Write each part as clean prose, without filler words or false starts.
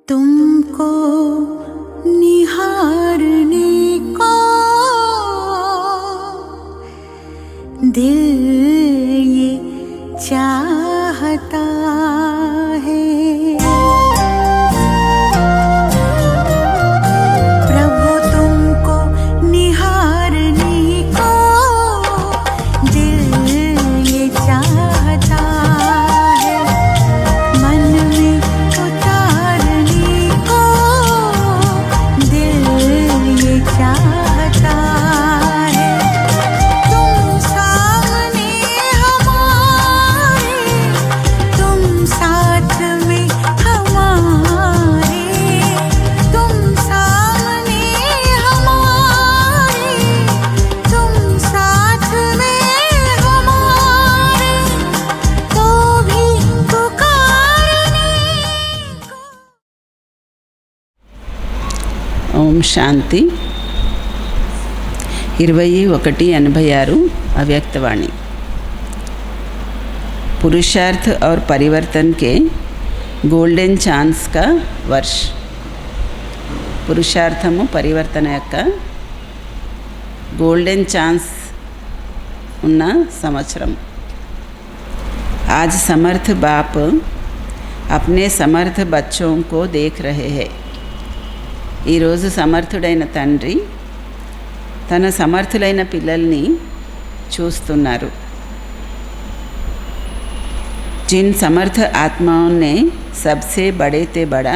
तुमको निहारने को दिल ये चाहता है। प्रभु तुमको निहारने को दिल ये चाहता है। मन में उतारने को दिल ये चाहता है। तुम सामने हमारे, तुम साथ में हमारे, तुम सामने हमारे, तुम साथ में हमारे, तो भी पुकारने को। ఓం శాంతి 2186 अव्यक्तवाणी। पुरुषार्थ और परिवर्तन के गोल्डन ఛాన్స్ का वर्ष। పురుషార్థము పరివర్తన యొక్క గోల్డెన్ ఛాన్స్ ఉన్న సంవత్సరం। आज समर्थ बाप अपने समर्थ बच्चों को देख रहे हैं। ఈరోజు సమర్థుడైన తండ్రి తన సమర్థులైన పిల్లల్ని చూస్తున్నారు। जिन समर्थ आत्माओं ने सबसे बड़े से बड़ा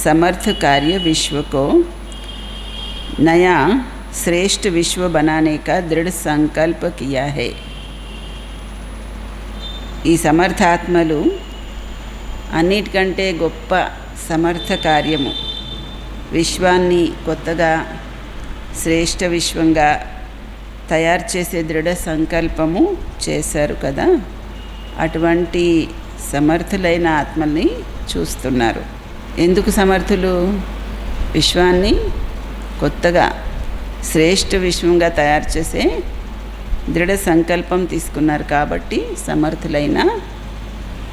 समर्थ कार्य विश्व को नया श्रेष्ठ विश्व बनाने का दृढ़ संकल्प किया है। ఈ సమర్థాత్మలు అన్నిటికంటే గొప్ప సమర్థ కార్యము విశ్వాన్ని కొత్తగా శ్రేష్ఠ విశ్వంగా తయారు చేసే దృఢ సంకల్పము చేశారు కదా। అటువంటి సమర్థులైన ఆత్మల్ని చూస్తున్నారు। ఎందుకు సమర్థులు? విశ్వాన్ని కొత్తగా శ్రేష్ఠ విశ్వంగా తయారు చేసే దృఢ సంకల్పం తీసుకున్నారు కాబట్టి సమర్థులైన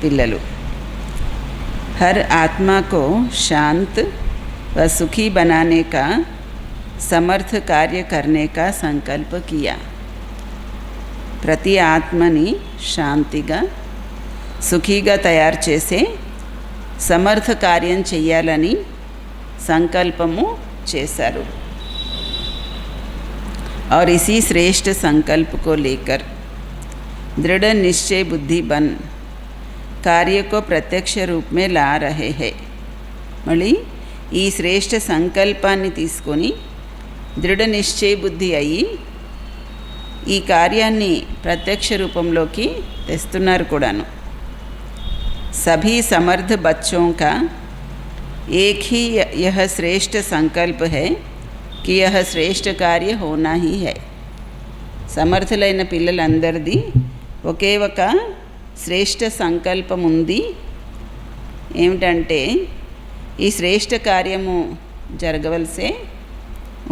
పిల్లలు। हर आत्मा को शांत व सुखी बनाने का समर्थ कार्य करने का संकल्प किया। ప్రతి ఆత్మని శాంతిగా సుఖీగా తయారు చేసే సమర్థ కార్యం చెయ్యాలని సంకల్పము చేశారు। और इसी श्रेष्ठ संकल्प को लेकर दृढ़ निश्चय बुद्धि बन कार्य को प्रत्यक्ष रूप में ला रहे हैं। మళ్ళీ ఈ శ్రేష్ఠ సంకల్పాన్ని తీసుకొని దృఢ నిశ్చయ బుద్ధి అయ్యి ఈ కార్యాన్ని ప్రత్యక్ష రూపంలోకి తెస్తున్నారు కూడాను। सभी समर्थ बच्चों का एक ही यह श्रेष्ठ संकल्प है कि यह श्रेष्ठ कार्य होना ही है। సమర్థులైన పిల్లలందరిది ఒకే ఒక శ్రేష్ఠ సంకల్పం ఉంది। ఏమిటంటే ఈ శ్రేష్ఠ కార్యము జరగవలసే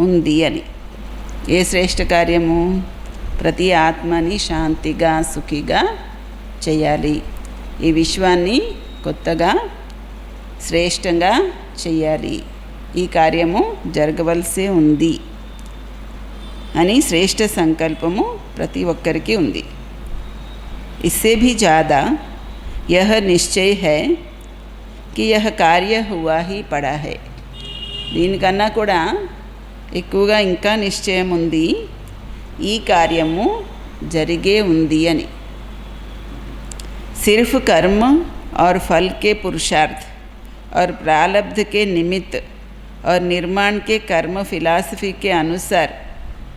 ఉంది అని। ఏ శ్రేష్ఠ కార్యము? ప్రతి ఆత్మని శాంతిగా సుఖిగా చేయాలి, ఈ విశ్వాన్ని కొత్తగా శ్రేష్టంగా చేయాలి, ఈ కార్యము జరగవలసే ఉంది అని శ్రేష్ఠ సంకల్పము ప్రతి ఒక్కరికి ఉంది। इससे भी ज़्यादा यह निश्चय है कि यह कार्य हुआ ही पड़ा है। దీనికన్నా కూడా ఎక్కువగా ఇంకా నిశ్చయం ఉంది, ఈ కార్యము జరిగే ఉంది అని। सिर्फ कर्म और फल के पुरुषार्थ और प्रारब्ध के निमित्त और निर्माण के कर्म फिलॉसफी के अनुसार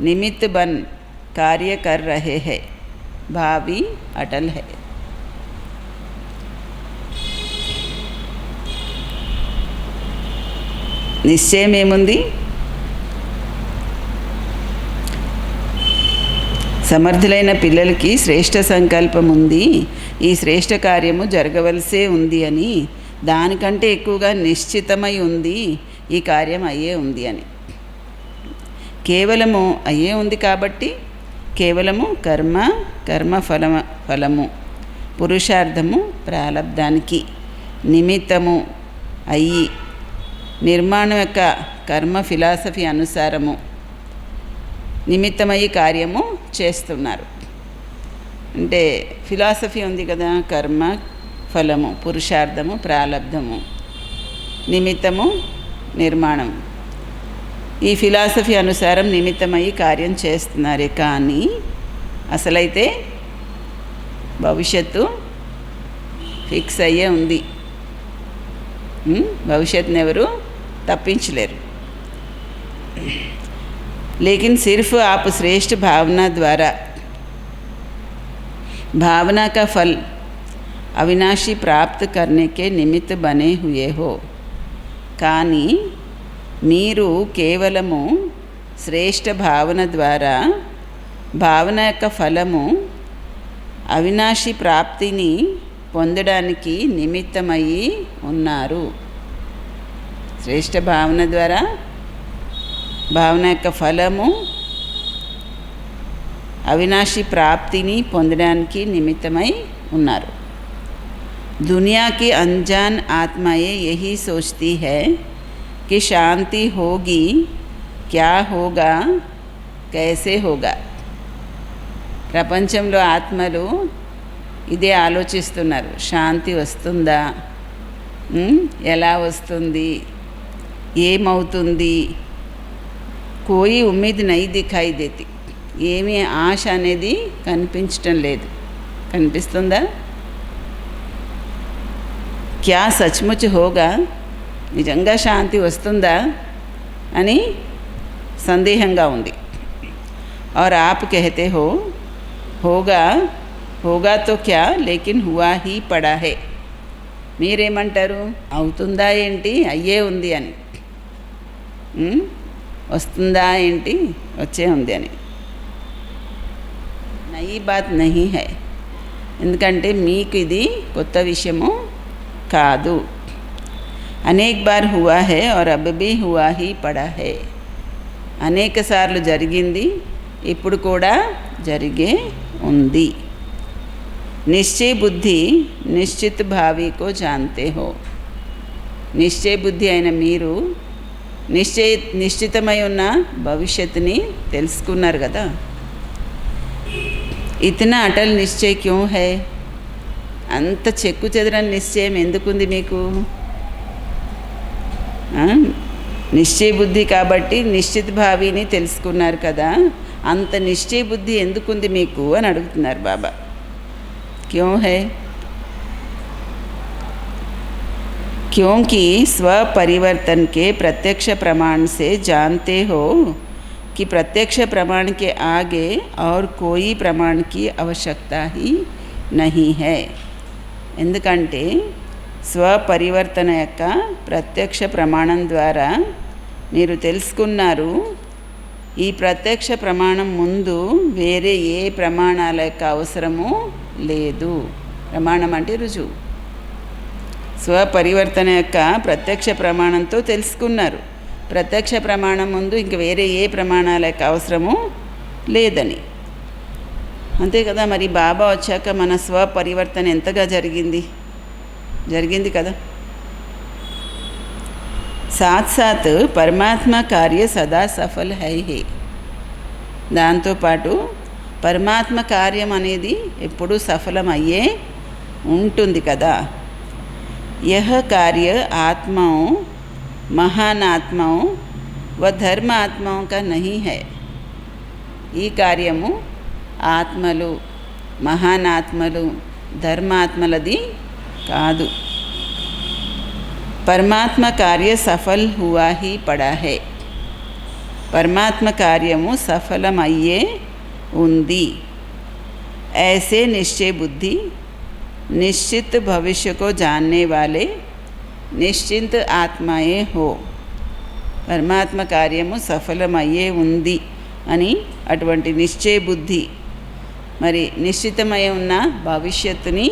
निमित्त बन कार्य कर रहे हैं। भावी अटल है। నిశ్చయం ఏముంది? సమర్థులైన పిల్లలకి శ్రేష్ఠ సంకల్పం ఉంది, ఈ శ్రేష్ఠ కార్యము జరగవలసే ఉంది అని, దానికంటే ఎక్కువగా నిశ్చితమై ఉంది, ఈ కార్యం అయ్యే ఉంది అని। కేవలము అయ్యే ఉంది కాబట్టి కేవలము కర్మ ఫలము పురుషార్థము ప్రాలబ్ధానికి నిమిత్తము అయ్యి నిర్మాణం యొక్క కర్మ ఫిలాసఫీ అనుసారము నిమిత్తమయ్యి కార్యము చేస్తున్నారు. అంటే ఫిలాసఫీ ఉంది కదా, కర్మ ఫలము, పురుషార్థము, ప్రాలబ్ధము, నిమిత్తము, నిర్మాణం. ఈ ఫిలాసఫీ అనుసారం నిమిత్తమయ్యి కార్యం చేస్తున్నారే కానీ అసలైతే భవిష్యత్తు ఫిక్స్ అయ్యే ఉంది. భవిష్యత్తుని ఎవరు తప్పించలేరు. लेकिन सिर्फ आप श्रेष्ठ भावना द्वारा भावना का फल अविनाशी प्राप्त करने के निमित्त बने हुए हो. కానీ మీరు కేవలము శ్రేష్ఠ భావన ద్వారా భావన యొక్క ఫలము అవినాశి ప్రాప్తిని పొందడానికి నిమిత్తమయ్యి ఉన్నారు. శ్రేష్ఠ భావన ద్వారా భావన యొక్క ఫలము అవినాశి ప్రాప్తిని పొందడానికి నిమిత్తమై ఉన్నారు. दुनिया की अनजान आत्माएं यही सोचती है कि शांति होगी, क्या होगा, कैसे होगा. ప్రపంచంలో ఆత్మలు ఇదే ఆలోచిస్తున్నారు. శాంతి వస్తుందా, ఎలా వస్తుంది, ఏమవుతుంది. కోయి ఉమ్మీద్ నై దిఖాయి దేతి. ఏమీ ఆశ అనేది కనిపించటం లేదు. కనిపిస్తుందా? క్యా సచ్ముచ్ హోగా, నిజంగా శాంతి వస్తుందా అని సందేహంగా ఉంది. और आप कहते हो होगा होगा तो क्या लेकिन हुआ ही पड़ा है. మీరేమంటారు? అవుతుందా ఏంటి, అయ్యే ఉంది అని. వస్తుందా ఏంటి, వచ్చే ఉంది అని. నయీ బాత్ నహీ హై. ఎందుకంటే మీకు ఇది కొత్త విషయము కాదు. అనేక బార్ హువా హై और अब भी हुआ ही पड़ा है. అనేక సార్లు జరిగింది, ఇప్పుడు కూడా జరిగే ఉంది. నిశ్చయ బుద్ధి నిశ్చిత్ భావి కో జాన్తే హో. నిశ్చయ బుద్ధి అయిన మీరు నిశ్చితమై ఉన్న భవిష్యత్తుని తెలుసుకున్నారు కదా. ఇతనా అటల్ నిశ్చయ క్యూ హై. అంత చెక్కు చెదరని నిశ్చయం ఎందుకుంది మీకు? నిశ్చయ బుద్ధి కాబట్టి నిశ్చిత భావిని తెలుసుకున్నారు కదా, అంత నిశ్చయ బుద్ధి ఎందుకుంది మీకు అని అడుగుతున్నారు బాబా. Queue high? क्योंकि स्वपरिवर्तन के प्रत्यक्ष प्रमाण से जानते हो कि प्रत्यक्ष प्रमाण के आगे और कोई प्रमाण की आवश्यकता ही नहीं है. ఎందుకంటే స్వపరివర్తన యొక్క ప్రత్యక్ష ప్రమాణం ద్వారా మీరు తెలుసుకున్నారు, ఈ ప్రత్యక్ష ప్రమాణం ముందు వేరే ఏ ప్రమాణాల యొక్క అవసరము లేదు. ప్రమాణం అంటే రుజువు. స్వపరివర్తన యొక్క ప్రత్యక్ష ప్రమాణంతో తెలుసుకున్నారు, ప్రత్యక్ష ప్రమాణం ముందు ఇంక వేరే ఏ ప్రమాణాల యొక్క అవసరము లేదని. అంతే కదా. మరి బాబా వచ్చాక మన స్వపరివర్తన ఎంతగా జరిగింది కదా. సాత్ సాత్ పరమాత్మ కార్య సదా సఫల్ హై. దాంతోపాటు పరమాత్మ కార్యం అనేది ఎప్పుడూ సఫలం అయ్యే ఉంటుంది కదా. यह कार्य आत्माओं, महान आत्माओं व धर्म आत्माओं का नहीं है. ఈ కార్యము ఆత్మలు, మహాన్ ఆత్మలు, ధర్మాత్మలది కాదు. పరమాత్మ కార్య సఫల్ హువా హీ పడా హై. పరమాత్మ కార్యము సఫలమయ్యే ఉంది. ऐसे निश्चय बुद्धि निश्चित भविष्य को जानने वाले निश्चिंत ఆత్మాయే హో. పరమాత్మ కార్యము సఫలమయ్యే ఉంది అని అటువంటి నిశ్చయ బుద్ధి, మరి నిశ్చితమై ఉన్న భవిష్యత్తుని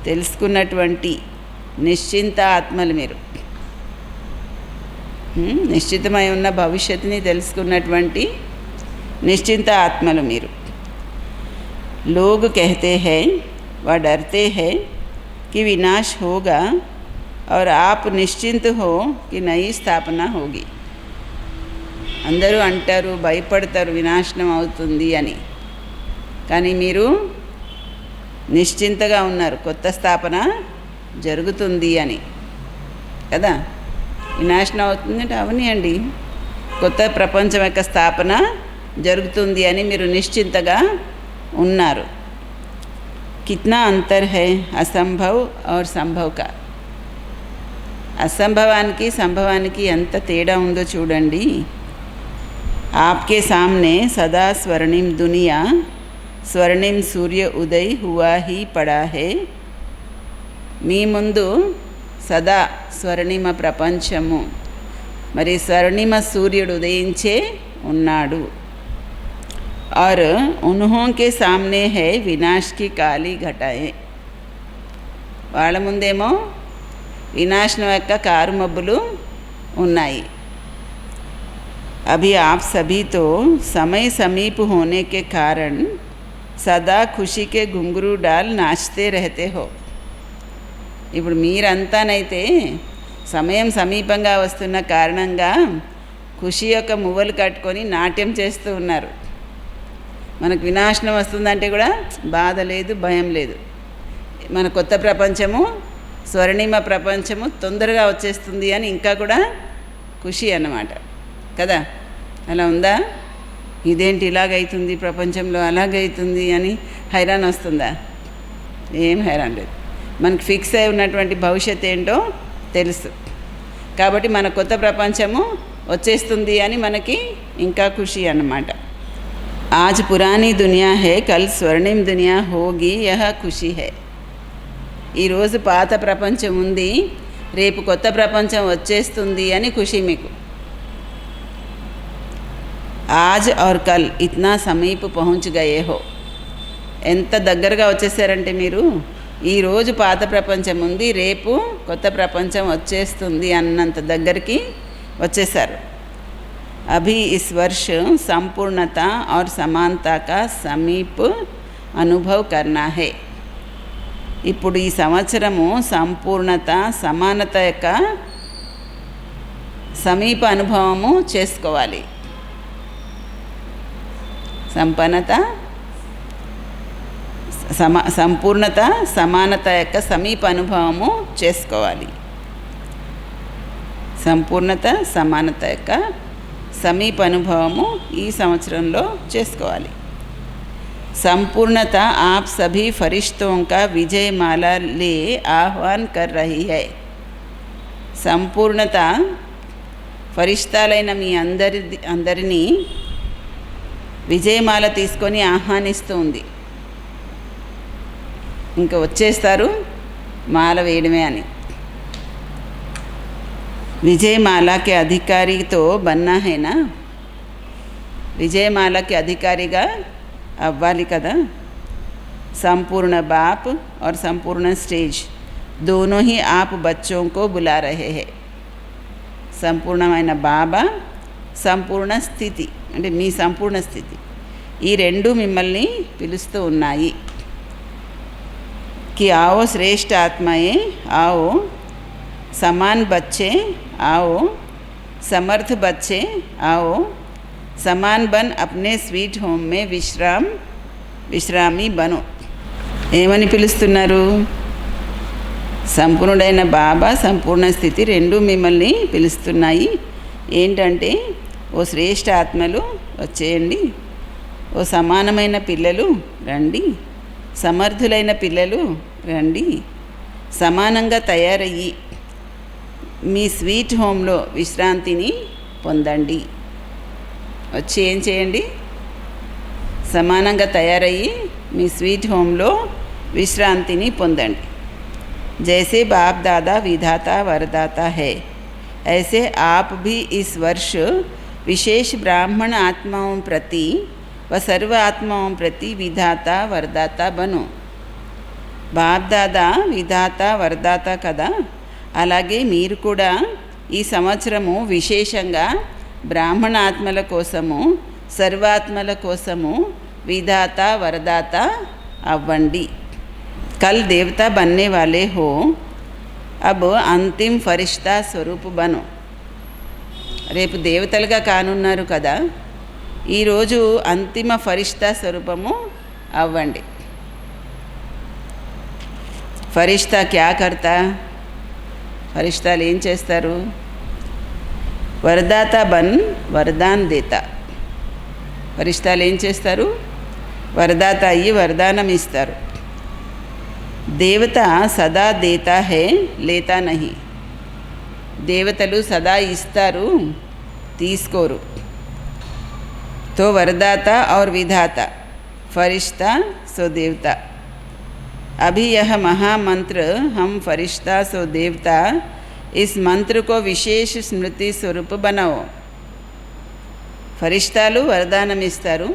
తెలుసుకున్నటువంటి నిశ్చింత ఆత్మలు మీరు. నిశ్చితమై ఉన్న భవిష్యత్తుని తెలుసుకున్నటువంటి నిశ్చింత ఆత్మలు మీరు. लोग कहते हैं व डरते हैं कि विनाश होगा और आप निश्चिंत हो कि नई స్థాపన होगी. అందరూ అంటారు, భయపడతారు వినాశనం అవుతుంది అని, కానీ మీరు నిశ్చింతగా ఉన్నారు, కొత్త స్థాపన జరుగుతుంది అని కదా. వినాశనం అవుతుందంటే అవనియండి, కొత్త ప్రపంచం యొక్క స్థాపన జరుగుతుంది అని మీరు నిశ్చింతగా ఉన్నారు. కిత్నా అంతర్ హై అసంభవ్ और సంభవ్ కా. అసంభవానికి సంభవానికి ఎంత తేడా ఉందో చూడండి. आपके सामने सदा स्वर्णिम दुनिया, स्वर्णिम सूर्य उदय हुआ ही पड़ा है. మీ ముందు సదా స్వర్ణిమ ప్రపంచము, మరి స్వర్ణిమ సూర్యుడు ఉదయించే ఉన్నాడు. और उन्हों के सामने है विनाश की काली घटाएं. వాళ్ళ ముందేమో వినాశనం యొక్క కారు మబ్బులు ఉన్నాయి. अभी आप सभी तो समय समीप होने के कारण सदा खुशी के घुंघरू डाल नाचते रहते हो. ఇప్పుడు మీరంతానైతే సమయం సమీపంగా వస్తున్న కారణంగా ఖుషి యొక్క మువ్వలు కట్టుకొని నాట్యం చేస్తూ ఉన్నారు. మనకు వినాశనం వస్తుందంటే కూడా బాధ లేదు, భయం లేదు. మన కొత్త ప్రపంచము, స్వర్ణిమ ప్రపంచము తొందరగా వచ్చేస్తుంది అని ఇంకా కూడా ఖుషి అన్నమాట కదా. అలా ఉందా? ఇదేంటి ఇలాగైతుంది, ప్రపంచంలో అలాగైతుంది అని హైరాన్ వస్తుందా? ఏం హైరాన్ లేదు. మనకు ఫిక్స్ అయి ఉన్నటువంటి భవిష్యత్తు ఏంటో తెలుసు కాబట్టి మన కొత్త ప్రపంచము వచ్చేస్తుంది అని మనకి ఇంకా ఖుషి అన్నమాట. आज पुरानी दुनिया है, कल स्वर्णिम दुनिया होगी, यह खुशी है. ఈరోజు పాత ప్రపంచం ఉంది, రేపు కొత్త ప్రపంచం వచ్చేస్తుంది అని ఖుషి మీకు. आज और कल इतना समीप पहुंच गए हो. ఎంత దగ్గరగా వచ్చేసారంటే మీరు, ఈరోజు పాత ప్రపంచం ఉంది, రేపు కొత్త ప్రపంచం వచ్చేస్తుంది అన్నంత దగ్గరికి వచ్చేసారు. अभी इस वर्ष संपूर्णता और समानता का समीप अनुभव करना है. ఇప్పుడు ఈ సంవత్సరము సంపూర్ణత, సమానత యొక్క సమీప అనుభవము చేసుకోవాలి. సంపూర్ణత, సమానత యొక్క సమీప అనుభవము చేసుకోవాలి. సంపూర్ణత, సమానత యొక్క సమీప అనుభవము ఈ సంవత్సరంలో చేసుకోవాలి. संपूर्णता आप सभी फरिश्तों का विजय माला ले आह्वान कर रही है. సంపూర్ణత ఫరిష్తాలైన మీ అందరినీ విజయమాల తీసుకొని ఆహ్వానిస్తూ ఉంది. ఇంకా వచ్చేస్తారు మాల వేయడమే అని. విజయమాలకి అధికారితో బన్నా హేనా, విజయమాలకి అధికారిగా అవ్వాలి కదా. संपूर्ण बाप और संपूर्ण स्टेज दोनों ही आप बच्चों को बुला रहे हैं. సంపూర్ణమైన బాబా, సంపూర్ణ స్థితి అంటే మీ సంపూర్ణ స్థితి, ఈ రెండు మిమ్మల్ని పిలుస్తూ ఉన్నాయి. कि आओ श्रेष्ठ आत्माएं, आओ समान बच्चे, आओ समर्थ बच्चे, आओ समान बन अपने स्वीट होम में విశ్రామి బను. ఏమని పిలుస్తున్నారు? సంపూర్ణుడైన బాబా, సంపూర్ణ స్థితి రెండు మిమ్మల్ని పిలుస్తున్నాయి. ఏంటంటే, ఓ శ్రేష్ఠ ఆత్మలు వచ్చేయండి, ఓ సమానమైన పిల్లలు రండి, సమర్థులైన పిల్లలు రండి, సమానంగా తయారయ్యి మీ స్వీట్ హోమ్లో విశ్రాంతిని పొందండి. వచ్చి ఏం చేయండి? సమానంగా తయారయ్యి మీ స్వీట్ హోమ్లో విశ్రాంతిని పొందండి. जैसे बाप दादा विधाता वरदाता है, ऐसे आप भी इस वर्ष विशेष ब्राह्मण आत्माओं प्रति व सर्व आत्माओं प्रति विधाता वरदाता बनो. బాప్ దాదా విధాత వరదాత కదా, అలాగే మీరు కూడా ఈ సంవత్సరము విశేషంగా బ్రాహ్మణ ఆత్మల కోసము, సర్వాత్మల కోసము విధాత వరదాత అవ్వండి. कल देवता बनने वाले हो, అబ్ అంతిమ్ ఫరిష్తా స్వరూప్ బను. రేపు దేవతలుగా కానున్నారు కదా, ఈరోజు అంతిమ ఫరిష్తా స్వరూపము అవ్వండి. ఫరిష్తా క్యా కర్తా, ఫరిష్తాలు ఏం చేస్తారు? వరదాత బన్ వరదాన్ దేత. ఫరిష్తాలు ఏం చేస్తారు? వరదాత అయ్యి వరదానం ఇస్తారు. దేవత సదా దేతా హే లేతా నహి. దేవతలు సదా ఇస్తారు, తీసుకోరు. తో వరదాత और विधाता फरिश्ता सो देवता. अभी यह महामंत्र हम फरिश्ता सो देवता, इस मंत्र को विशेष स्मृति स्वरूप बनाओ. ఫరిష్తాలు వరదానం ఇస్తారు,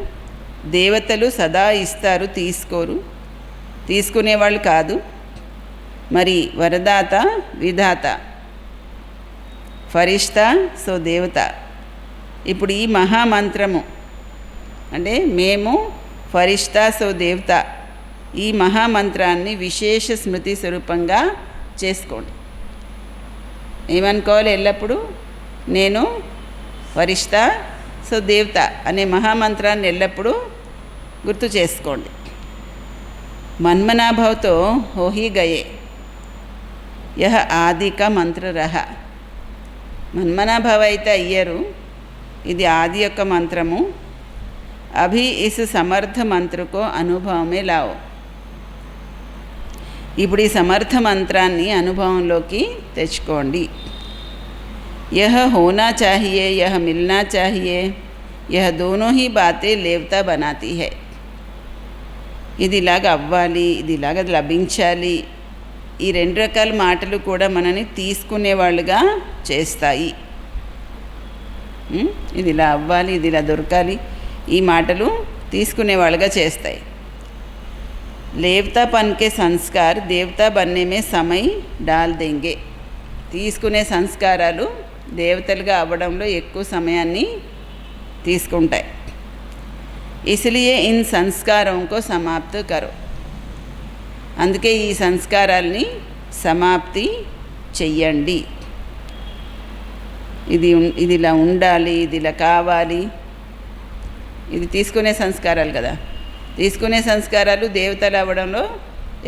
దేవతలు సదా ఇస్తారు, తీసుకోరు, తీసుకునేవాళ్ళు కాదు. మరి వరదాత విధాత, ఫరిష్తా సో దేవత. ఇప్పుడు ఈ మహామంత్రము అంటే మేము ఫరిష్తా సో దేవత, ఈ మహామంత్రాన్ని విశేష స్మృతి స్వరూపంగా చేసుకోండి. ఏమనుకోవాలి? ఎల్లప్పుడూ నేను ఫరిష్తా సో దేవత అనే మహామంత్రాన్ని ఎల్లప్పుడూ గుర్తు చేసుకోండి. మన్మనాభావ్తో హోహి గయే యహ ఆది కా మంత్ర రహ. మన్మనాభావ అయితే అయ్యారు, ఇది ఆది యొక్క మంత్రము. అభి ఇస్ సమర్థ మంత్రకో అనుభవమే లావో. ఇప్పుడు ఈ సమర్థ మంత్రాన్ని అనుభవంలోకి తెచ్చుకోండి. यह होना चाहिए, यह मिलना चाहिए, यह दोनों ही बातें लेवता बनाती है. ఇది ఇలాగ అవ్వాలి, ఇది ఇలాగ లభించాలి, ఈ రెండు రకాల మాటలు కూడా మనని తీసుకునేవాళ్ళుగా చేస్తాయి. ఇది ఇలా అవ్వాలి, ఇది ఇలా దొరకాలి, ఈ మాటలు తీసుకునేవాళ్ళుగా చేస్తాయి. లేవతాపన్ కే సంస్కార్ దేవతా బన్నే మే సమయ్ డాల్ దేంగే. తీసుకునే సంస్కారాలు దేవతలుగా అవ్వడంలో ఎక్కువ సమయాన్ని తీసుకుంటాయి. ఇస్లియే ఇన్ సంస్కారం కో సమాప్తి కరో. అందుకే ఈ సంస్కారాల్ని సమాప్తి చెయ్యండి. ఇది ఇలా ఉండాలి, ఇది ఇలా కావాలి, ఇది తీసుకునే సంస్కారాలు కదా. తీసుకునే సంస్కారాలు దేవతలు అవ్వడంలో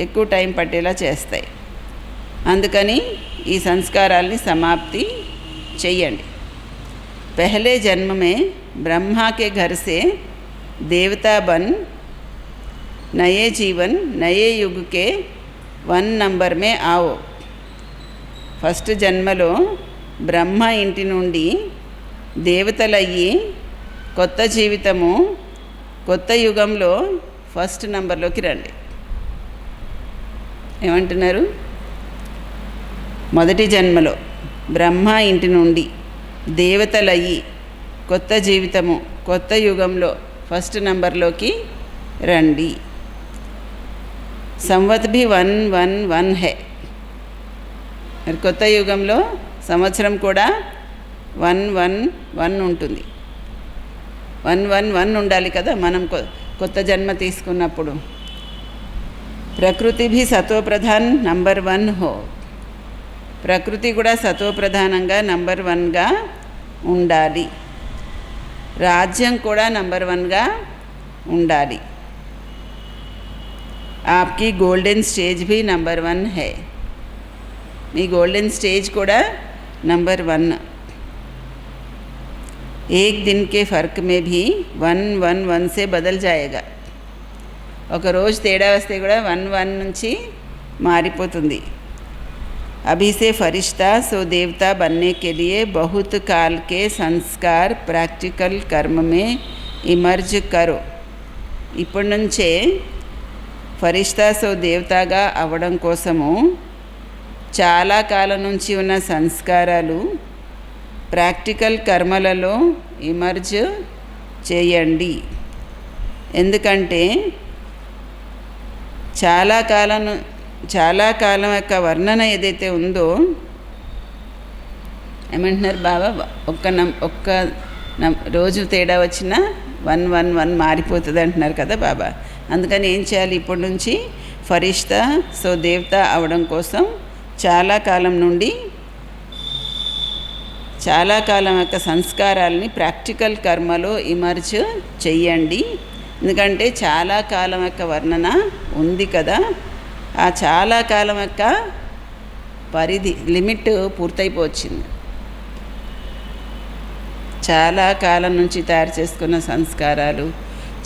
ఎక్కువ టైం పట్టేలా చేస్తాయి. అందుకని ఈ సంస్కారాల్ని సమాప్తి చెయ్యండి. पहले जन्म में ब्रह्मा के घर से देवता बन नए जीवन नए युग के 1 नंबर में आओ. ఫస్ట్ జన్మలో బ్రహ్మ ఇంటి నుండి దేవతలయ్యి కొత్త జీవితము కొత్త యుగంలో ఫస్ట్ నంబర్లోకి రండి. ఏమంటున్నారు? మొదటి జన్మలో బ్రహ్మ ఇంటి నుండి దేవతలయ్యి కొత్త జీవితము కొత్త యుగంలో ఫస్ట్ నంబర్లోకి రండి. సంవత్ భీ 111 హే. మరి కొత్త యుగంలో సంవత్సరం కూడా 111 ఉంటుంది. 111 ఉండాలి కదా మనం కొత్త జన్మ తీసుకున్నప్పుడు. ప్రకృతి భీ సతోప్రధాన్ నంబర్ 1 హో. ప్రకృతి కూడా సతోప్రధానంగా నంబర్ 1గా ఉండాలి. రాజ్యం కూడా నంబర్ 1గా ఉండాలి. ఆప్కి గోల్డెన్ స్టేజ్ भी నంబర్ 1 है. మీ గోల్డెన్ స్టేజ్ కూడా నంబర్ 1. एक दिन के फ़र्क में भी 111 से बदल जाएगा. ఒక రోజు తేడా వస్తే కూడా 11 నుంచి మారిపోతుంది. अभी से फरिश्ता सो देवता बनने के लिए बहुत काल के संस्कार प्रैक्टिकल कर्म में इमर्ज करो. ఇప్పటి నుంచే ఫరిష్తా సో దేవతాగా అవ్వడం కోసము చాలా కాలం నుంచి ఉన్న సంస్కారాలు ప్రాక్టికల్ కర్మలలో ఇమర్జ్ చేయండి. ఎందుకంటే చాలా కాలం యొక్క వర్ణన ఏదైతే ఉందో, ఏమంటున్నారు బాబా, ఒక్క రోజు తేడా వచ్చినా 111 మారిపోతుంది అంటున్నారు కదా బాబా. అందుకని ఏం చేయాలి? ఇప్పటి నుంచి ఫరిష్తా సో దేవత అవడం కోసం చాలా కాలం నుండి చాలా కాలం యొక్క సంస్కారాలని ప్రాక్టికల్ కర్మలో ఇమర్జ్ చెయ్యండి. ఎందుకంటే చాలా కాలం యొక్క వర్ణన ఉంది కదా, ఆ చాలా కాలం యొక్క పరిధి లిమిట్ పూర్తయిపోవచ్చింది. చాలా కాలం నుంచి తయారు చేసుకున్న సంస్కారాలు,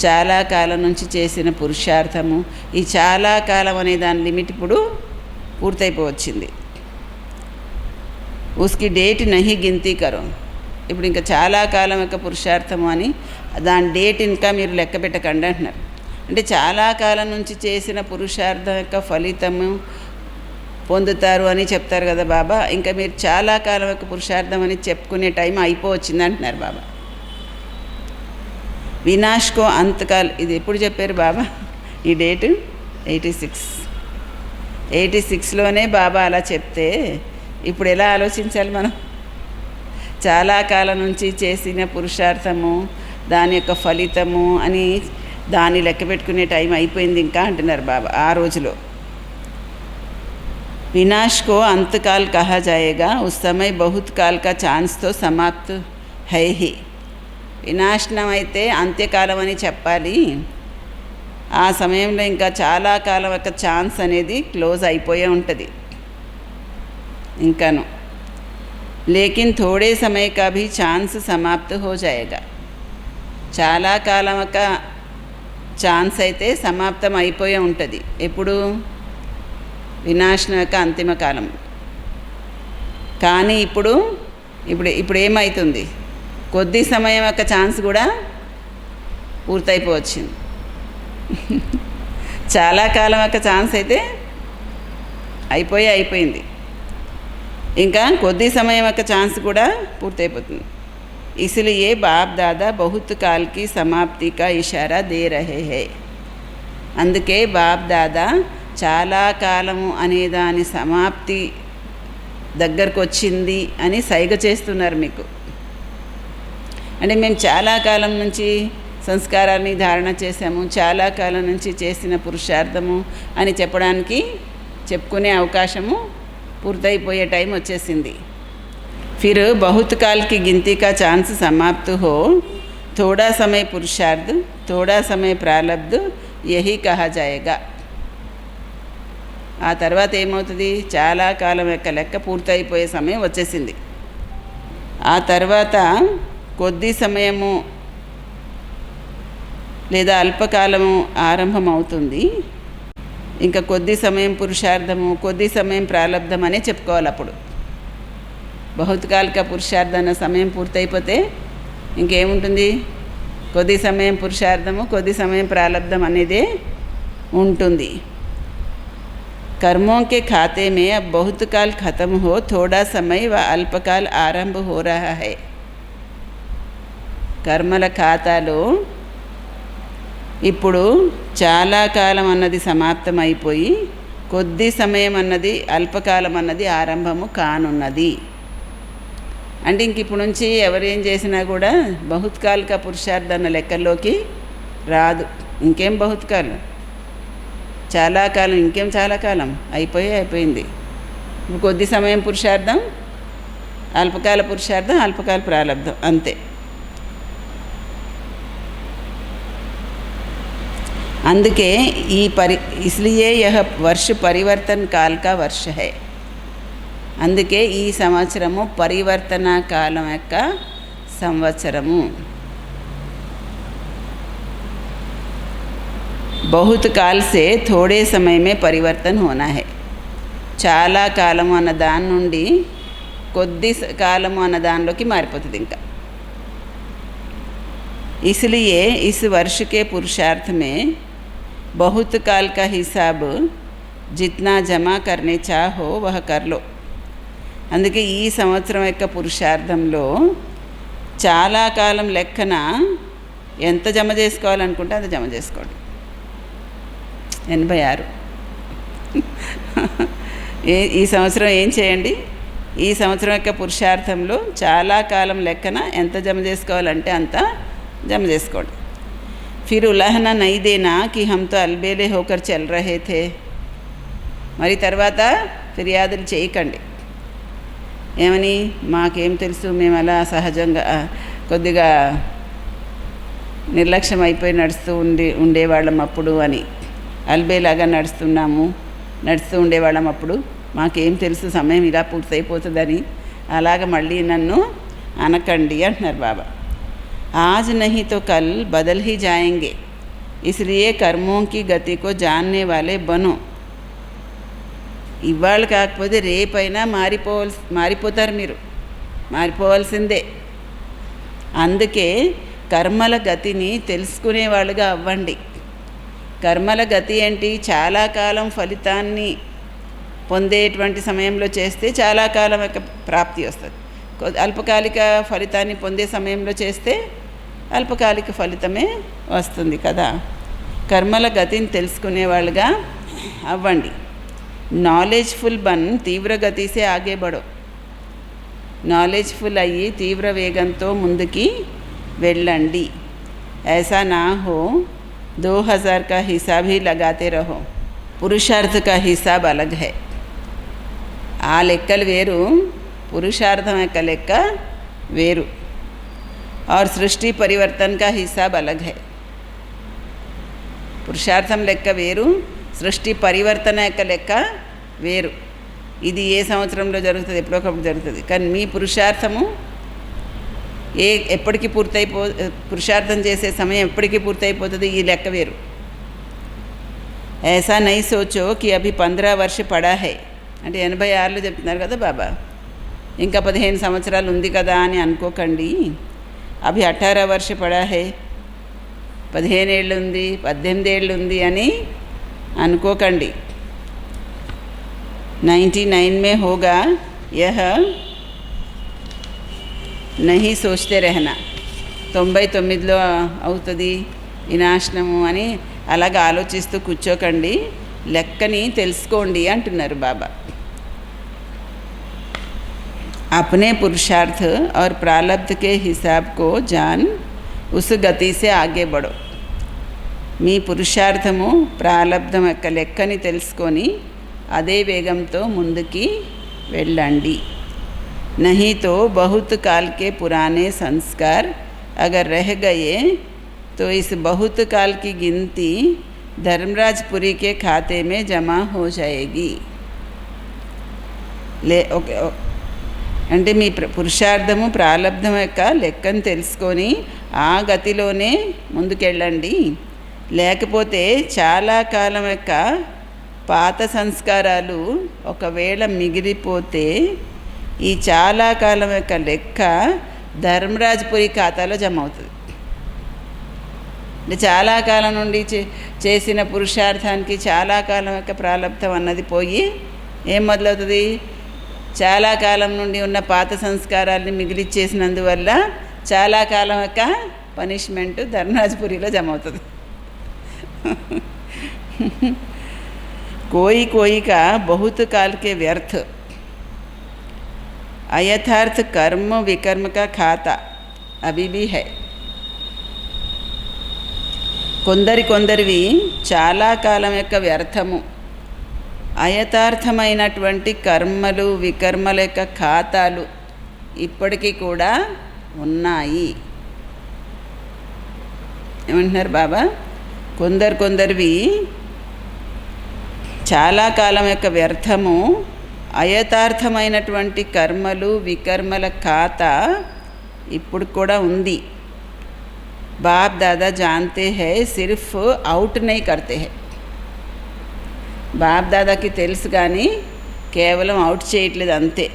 చాలా కాలం నుంచి చేసిన పురుషార్థము, ఈ చాలా కాలం అనే దాని లిమిట్ ఇప్పుడు పూర్తయిపోవచ్చింది. ఉస్కి డేట్ నహి గినతీ కరో. ఇప్పుడు ఇంకా చాలా కాలం యొక్క పురుషార్థము అని దాని డేట్ ఇంకా మీరు లెక్క పెట్టకండి అంటున్నారు. అంటే చాలా కాలం నుంచి చేసిన పురుషార్థం యొక్క ఫలితము పొందుతారు అని చెప్తారు కదా బాబా. ఇంకా మీరు చాలా కాలం యొక్క పురుషార్థం అని చెప్పుకునే టైం అయిపోవచ్చింది అంటున్నారు బాబా. వినాష్కో అంతకాల్, ఇది ఎప్పుడు చెప్పారు బాబా? ఈ డేట్ 86లోనే బాబా అలా చెప్తే ఇప్పుడు ఎలా ఆలోచించాలి మనం? చాలా కాలం నుంచి చేసిన పురుషార్థము, దాని యొక్క ఫలితము అని దాన్ని లెక్క పెట్టుకునే టైం అయిపోయింది ఇంకా అంటున్నారు బాబా ఆ రోజులో. विनाश को अंतकाल कहा जाएगा, उस समय बहुत काल का चांस तो समाप्त है ही. వినాశనం అయితే అంత్యకాలం అని చెప్పాలి. ఆ సమయంలో ఇంకా చాలా కాలం యొక్క ఛాన్స్ అనేది క్లోజ్ అయిపోయే ఉంటుంది ఇంకాను. లేకిన్ थोड़े समय का भी चांस समाप्त हो जाएगा. చాలా కాలం యొక్క ఛాన్స్ అయితే సమాప్తం అయిపోయే ఉంటుంది. ఎప్పుడు? వినాశనం యొక్క అంతిమ కాలం. కానీ ఇప్పుడు ఏమవుతుంది? కొద్ది సమయం యొక్క ఛాన్స్ కూడా పూర్తయిపోవచ్చింది. చాలా కాలం యొక్క ఛాన్స్ అయితే అయిపోయింది. ఇంకా కొద్ది సమయం యొక్క ఛాన్స్ కూడా పూర్తయిపోతుంది. इसलिए बाप दादा बहुत काल की समाप्ति का इशारा दे रहे हैं. అందుకే బాప్ దాదా చాలా కాలము అనే దాని సమాప్తి దగ్గరకు వచ్చింది అని సైగ చేస్తున్నారు మీకు. అంటే మేము చాలా కాలం నుంచి సంస్కారాన్ని ధారణ చేశాము, చాలా కాలం నుంచి చేసిన పురుషార్థము అని చెప్పుకునే అవకాశము పూర్తయిపోయే టైం వచ్చేసింది. फिर बहुत काल की गिनती का चांस समाप्त हो, थोड़ा समय पुरुषार्थ, थोड़ा समय प्रारब्ध, यही कहा जाएगा. ఆ తర్వాత ఏమవుతుంది? చాలా కాలం యొక్క లెక్క పూర్తయిపోయే సమయం వచ్చేసింది. ఆ తర్వాత కొద్ది సమయము లేదా అల్పకాలము ఆరంభం అవుతుంది. ఇంకా కొద్ది సమయం పురుషార్థము, కొద్ది సమయం ప్రారబ్ధం అనే చెప్పుకోవాలి. అప్పుడు బహుత్ కాల్ కా పురుషార్థం అన్న సమయం పూర్తయిపోతే ఇంకేముంటుంది? కొద్ది సమయం పురుషార్థము, కొద్ది సమయం ప్రారబ్ధం అనేదే ఉంటుంది. कर्मों के खाते में अब बहुत काल ख़त्म हो, थोड़ा समय व अल्पकाल आरंभ हो रहा है. కర్మల ఖాతాలో ఇప్పుడు చాలా కాలం అన్నది సమాప్తం అయిపోయి కొద్ది సమయం అన్నది, అల్పకాలం అన్నది ఆరంభము కానున్నది. అంటే ఇంక ఇప్పుడు నుంచి ఎవరేం చేసినా కూడా బహుత్కాల్ కా పురుషార్థ అన్న లెక్కల్లోకి రాదు. ఇంకేం బహుత్కాలం, చాలా కాలం, ఇంకేం చాలా కాలం అయిపోయింది. ఇప్పుడు కొద్ది సమయం పురుషార్థం, అల్పకాల పురుషార్థం, అల్పకాల ప్రారబ్ధం, అంతే. అందుకే इसलिए यह वर्ष परिवर्तन काल का वर्ष है. అందుకే ఈ సంవత్సరము పరివర్తన కాలం యొక్క సంవత్సరము. बहुत काल से थोड़े समय में परिवर्तन होना है. చాలా కాలము అన్న దాని నుండి కొద్ది కాలము అన్న దానిలోకి మారిపోతుంది ఇంకా. इसलिए इस वर्ष के पुरुषार्थ में बहुत काल का हिसाब जितना जमा करने चाहो वह कर लो. అందుకే ఈ సంవత్సరం యొక్క పురుషార్థంలో చాలా కాలం లెక్కన ఎంత జమ చేసుకోవాలనుకుంటే అంత జమ చేసుకోండి. 86 ఈ సంవత్సరం ఏం చేయండి? ఈ సంవత్సరం యొక్క పురుషార్థంలో చాలా కాలం లెక్కన ఎంత జమ చేసుకోవాలంటే అంత జమ చేసుకోండి. फिर उलाहना नहीं देना कि हम तो अलबेले होकर चल रहे थे. మరి తర్వాత ఫిర్యాదులు చేయకండి. ఏమని, మాకేం తెలుసు, మేము అలా సహజంగా కొద్దిగా నిర్లక్ష్యం అయిపోయి ఉండేవాళ్ళం అప్పుడు అని, అల్బేలాగా నడుస్తూ ఉండేవాళ్ళం అప్పుడు, మాకేం తెలుసు సమయం ఇలా పూర్తయిపోతుందని అలాగ మళ్ళీ నన్ను అనకండి అంటున్నారు బాబా. आज नहीं तो कल बदल ही जाएंगे, इसलिए कर्मों की गति को जानने वाले बनो. ఇవాళ కాకపోతే రేపైనా మారిపోతారు మీరు, మారిపోవాల్సిందే. అందుకే కర్మల గతిని తెలుసుకునే వాళ్ళుగా అవ్వండి. కర్మల గతి ఏంటి? చాలా కాలం ఫలితాన్ని పొందేటువంటి సమయంలో చేస్తే చాలా కాలం యొక్క ప్రాప్తి వస్తుంది. అల్పకాలిక ఫలితాన్ని పొందే సమయంలో చేస్తే అల్పకాలిక ఫలితమే వస్తుంది కదా. కర్మల గతిని తెలుసుకునే వాళ్ళుగా అవ్వండి. నాలెడ్జ్ఫుల్ బన్ తీవ్ర గతిసే ఆగే బడో. నాలెడ్జ్ఫుల్ అయ్యి తీవ్ర వేగంతో ముందుకి వెళ్ళండి. ऐसा ना हो 2000 का हिसाब ही लगाते रहो, పురుషార్థ का हिसाब अलग है. ఆ లెక్కలు వేరు, పురుషార్థం యొక్క లెక్క వేరు. और सृष्टि परिवर्तन का हिसाब अलग है. పురుషార్థం లెక్క వేరు, సృష్టి పరివర్తన యొక్క లెక్క వేరు. ఇది ఏ సంవత్సరంలో జరుగుతుంది, ఎప్పుడొకప్పుడు జరుగుతుంది. కానీ మీ పురుషార్థము ఎప్పటికీ పురుషార్థం చేసే సమయం ఎప్పటికీ పూర్తయిపోతుంది, ఈ లెక్క వేరు. ऐसा नहीं सोचो कि अभी 15 वर्ष पड़ा है. అంటే 86లో చెప్తున్నారు కదా బాబా, ఇంకా 15 సంవత్సరాలు ఉంది కదా అని అనుకోకండి. అభి 18 వర్ష పడా హై, 15 ఏళ్ళు ఉంది, 18 ఏళ్ళు ఉంది అని అనుకోకండి. 99 में होगा यह नहीं सोचते रहना. 99లో అవుతుంది వినాశనము అని అలాగ ఆలోచిస్తూ కూర్చోకండి, లెక్కని తెలుసుకోండి అంటున్నారు బాబా. अपने पुरुषार्थ और प्रारब्ध के हिसाब को जान उस गति से आगे बढ़ो. మీ పురుషార్థము ప్రారబ్ధం యొక్క లెక్కని తెలుసుకొని అదే వేగంతో ముందుకి వెళ్ళండి. नहीं तो बहुत काल के पुराने संस्कार अगर रह गए तो इस बहुत काल की गिनती धर्मराजपुरी के खाते में जमा हो जाएगी. ఓకే, అంటే మీ పురుషార్థము ప్రారబ్ధం యొక్క లెక్కను తెలుసుకొని ఆ గతిలోనే ముందుకెళ్ళండి. లేకపోతే చాలా కాలం యొక్క పాత సంస్కారాలు ఒకవేళ మిగిలిపోతే ఈ చాలా కాలం యొక్క లెక్క ధర్మరాజపురి ఖాతాలో జమ అవుతుంది. అంటే చాలా కాలం నుండి చేసిన పురుషార్థానికి చాలా కాలం యొక్క ప్రారబ్ధం అన్నది పోయి ఏం మొదలవుతుంది, చాలా కాలం నుండి ఉన్న పాత సంస్కారాల్ని మిగిలిచ్చేసినందువల్ల చాలా కాలం యొక్క పనిష్మెంట్ ధర్మరాజపురిలో జమ అవుతుంది. कोई कोई का बहुत काल के व्यर्थ अयथार्थ कर्म विकर्म का खाता अभी भी है. కొందరివి చాలా కాలం యొక్క వ్యర్థము అయథార్థమైనటువంటి కర్మలు వికర్మల యొక్క ఖాతాలు ఇప్పటికీ కూడా ఉన్నాయి. ఏమంటున్నారు బాబా? కొందరివి చాలా కాలం యొక్క వ్యర్థము అయథార్థమైనటువంటి కర్మలు వికర్మల ఖాతా ఇప్పుడు కూడా ఉంది. బాప్ దాదా జాన్తే హై, సిర్ఫ్ అవుట్ నై కర్తే హై. బాప్ దాదాకి తెలుసు కానీ కేవలం అవుట్ చేయట్లేదు అంతే.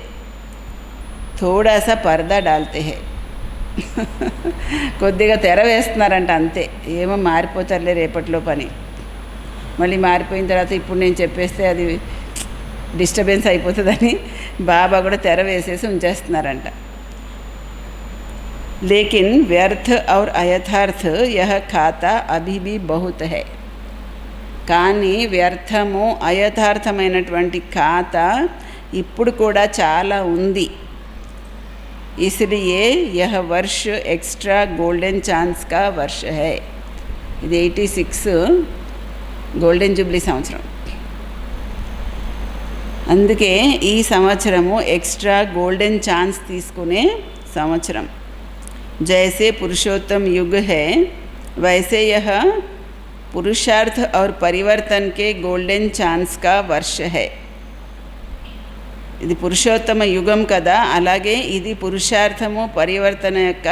థోడాసా పర్దా డాల్తే హై, కొద్దిగా తెర వేస్తున్నారంట అంతే. ఏమో మారిపోతారులే రేపట్లో పని, మళ్ళీ మారిపోయిన తర్వాత ఇప్పుడు నేను చెప్పేస్తే అది డిస్టర్బెన్స్ అయిపోతుందని బాబా కూడా తెర వేసేసి ఉంచేస్తున్నారంట. లేకిన్ వ్యర్థ और అయథార్థ यह खाता अभी भी बहुत है. కానీ వ్యర్థము అయథార్థమైనటువంటి ఖాతా ఇప్పుడు కూడా చాలా ఉంది. इसलिए यह वर्ष एक्स्ट्रा गोल्डन चांस का वर्ष है. ఇది 86 గోల్డెన్ జూబ్లీ సంవత్సరం. అందుకే ఈ సంవత్సరము ఎక్స్ట్రా గోల్డెన్ ఛాన్స్ తీసుకునే సంవత్సరం. जैसे पुरुषोत्तम युग है वैसे यह पुरुषार्थ और परिवर्तन के गोल्डन चांस का वर्ष है. ఇది పురుషోత్తమ యుగం కదా, అలాగే ఇది పురుషార్థము పరివర్తన యొక్క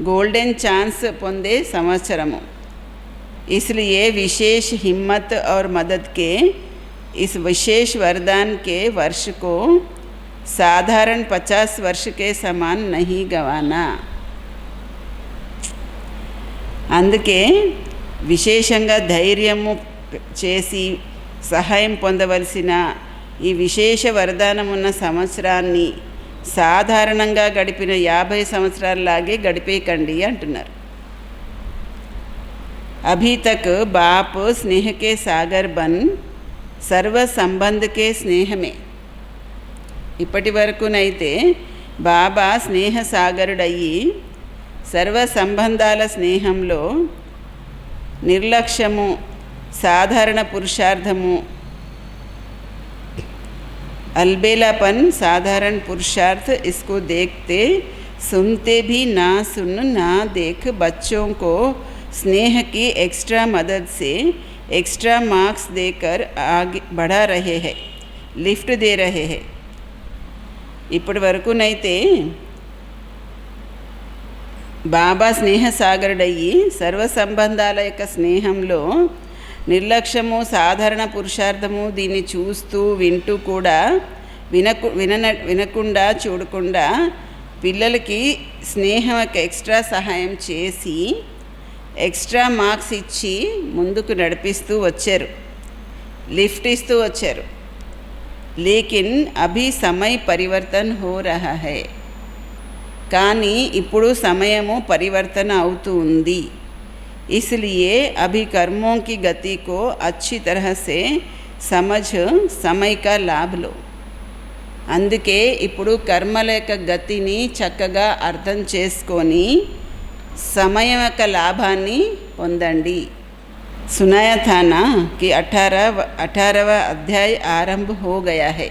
गोल्डन चांस పొందే సంవత్సరము. इसलिए विशेष हिम्मत और मदद के इस विशेष वरदान के वर्ष को साधारण 50 वर्ष के समान नहीं गंवाना. అందుకే విశేషంగా ధైర్యము చేసి సహాయం పొందవలసిన ఈ విశేష వరదానమున్న సంవత్సరాన్ని సాధారణంగా గడిపిన 50 సంవత్సరాలలాగే గడిపేయకండి అంటున్నారు. अभी तक बाप स्नेह के सागर बन सर्व संबंध के स्नेह में, ఇప్పటి వరకునైతే బాబా స్నేహ సాగరుడయ్యి సర్వ సంబంధాల స్నేహంలో నిర్లక్ష్యము సాధారణ పురుషార్థము अलबेलापन साधारण पुरुषार्थ इसको देखते सुनते भी ना सुन ना देख बच्चों को स्नेह की एक्स्ट्रा मदद से एक्स्ट्रा मार्क्स देकर आगे बढ़ा रहे हैं, लिफ्ट दे रहे हैं. ఇప్పటి వరకునైతే బాబా స్నేహ సాగరుడయ్యి సర్వ సంబంధాల యొక్క స్నేహంలో నిర్లక్ష్యము సాధారణ పురుషార్థము దీన్ని చూస్తూ వింటూ కూడా వినకుండా చూడకుండా పిల్లలకి స్నేహం యొక్క ఎక్స్ట్రా సహాయం చేసి ఎక్స్ట్రా మార్క్స్ ఇచ్చి ముందుకు నడిపిస్తూ వచ్చారు, లిఫ్ట్ ఇస్తూ వచ్చారు. లేకిన్ అభి సమయ పరివర్తన్ హో రహా హై, కానీ ఇప్పుడు సమయము పరివర్తన అవుతూ ఉంది. इसलिए अभी कर्मों की गति को अच्छी तरह से समझ समय का लाभ लो. అందుకే ఇప్పుడు కర్మల యొక్క గతిని చక్కగా అర్థం చేసుకొని సమయం యొక్క లాభాన్ని పొందండి. सुनाया था ना कि 18वां अध्याय आरंभ हो गया है.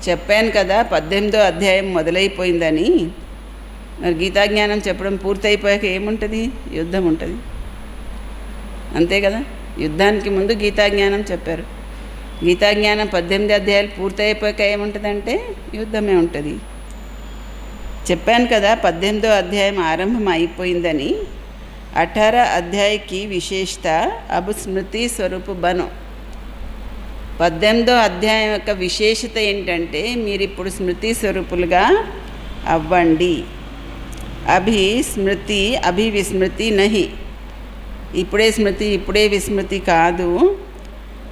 చెప్పాను కదా 18వ అధ్యాయం మొదలైపోయిందని. మరి గీతాజ్ఞానం చెప్పడం పూర్తయిపోయాక ఏముంటుంది? యుద్ధం ఉంటుంది, అంతే కదా. యుద్ధానికి ముందు గీతాజ్ఞానం చెప్పారు. గీతాజ్ఞానం 18 అధ్యాయాలు పూర్తయిపోయాక ఏముంటుందంటే యుద్ధమే ఉంటుంది. చెప్పాను కదా 18వ అధ్యాయం ఆరంభం అయిపోయిందని. 18 అధ్యాయ की विशेषता अब स्मृति स्वरूप बनो. 18వ అధ్యాయం యొక్క విశేషత ఏంటంటే మీరు ఇప్పుడు స్మృతి స్వరూపులుగా అవ్వండి. అభి స్మృతి అభి విస్మృతి నహి, ఇప్పుడే స్మృతి ఇప్పుడే విస్మృతి కాదు.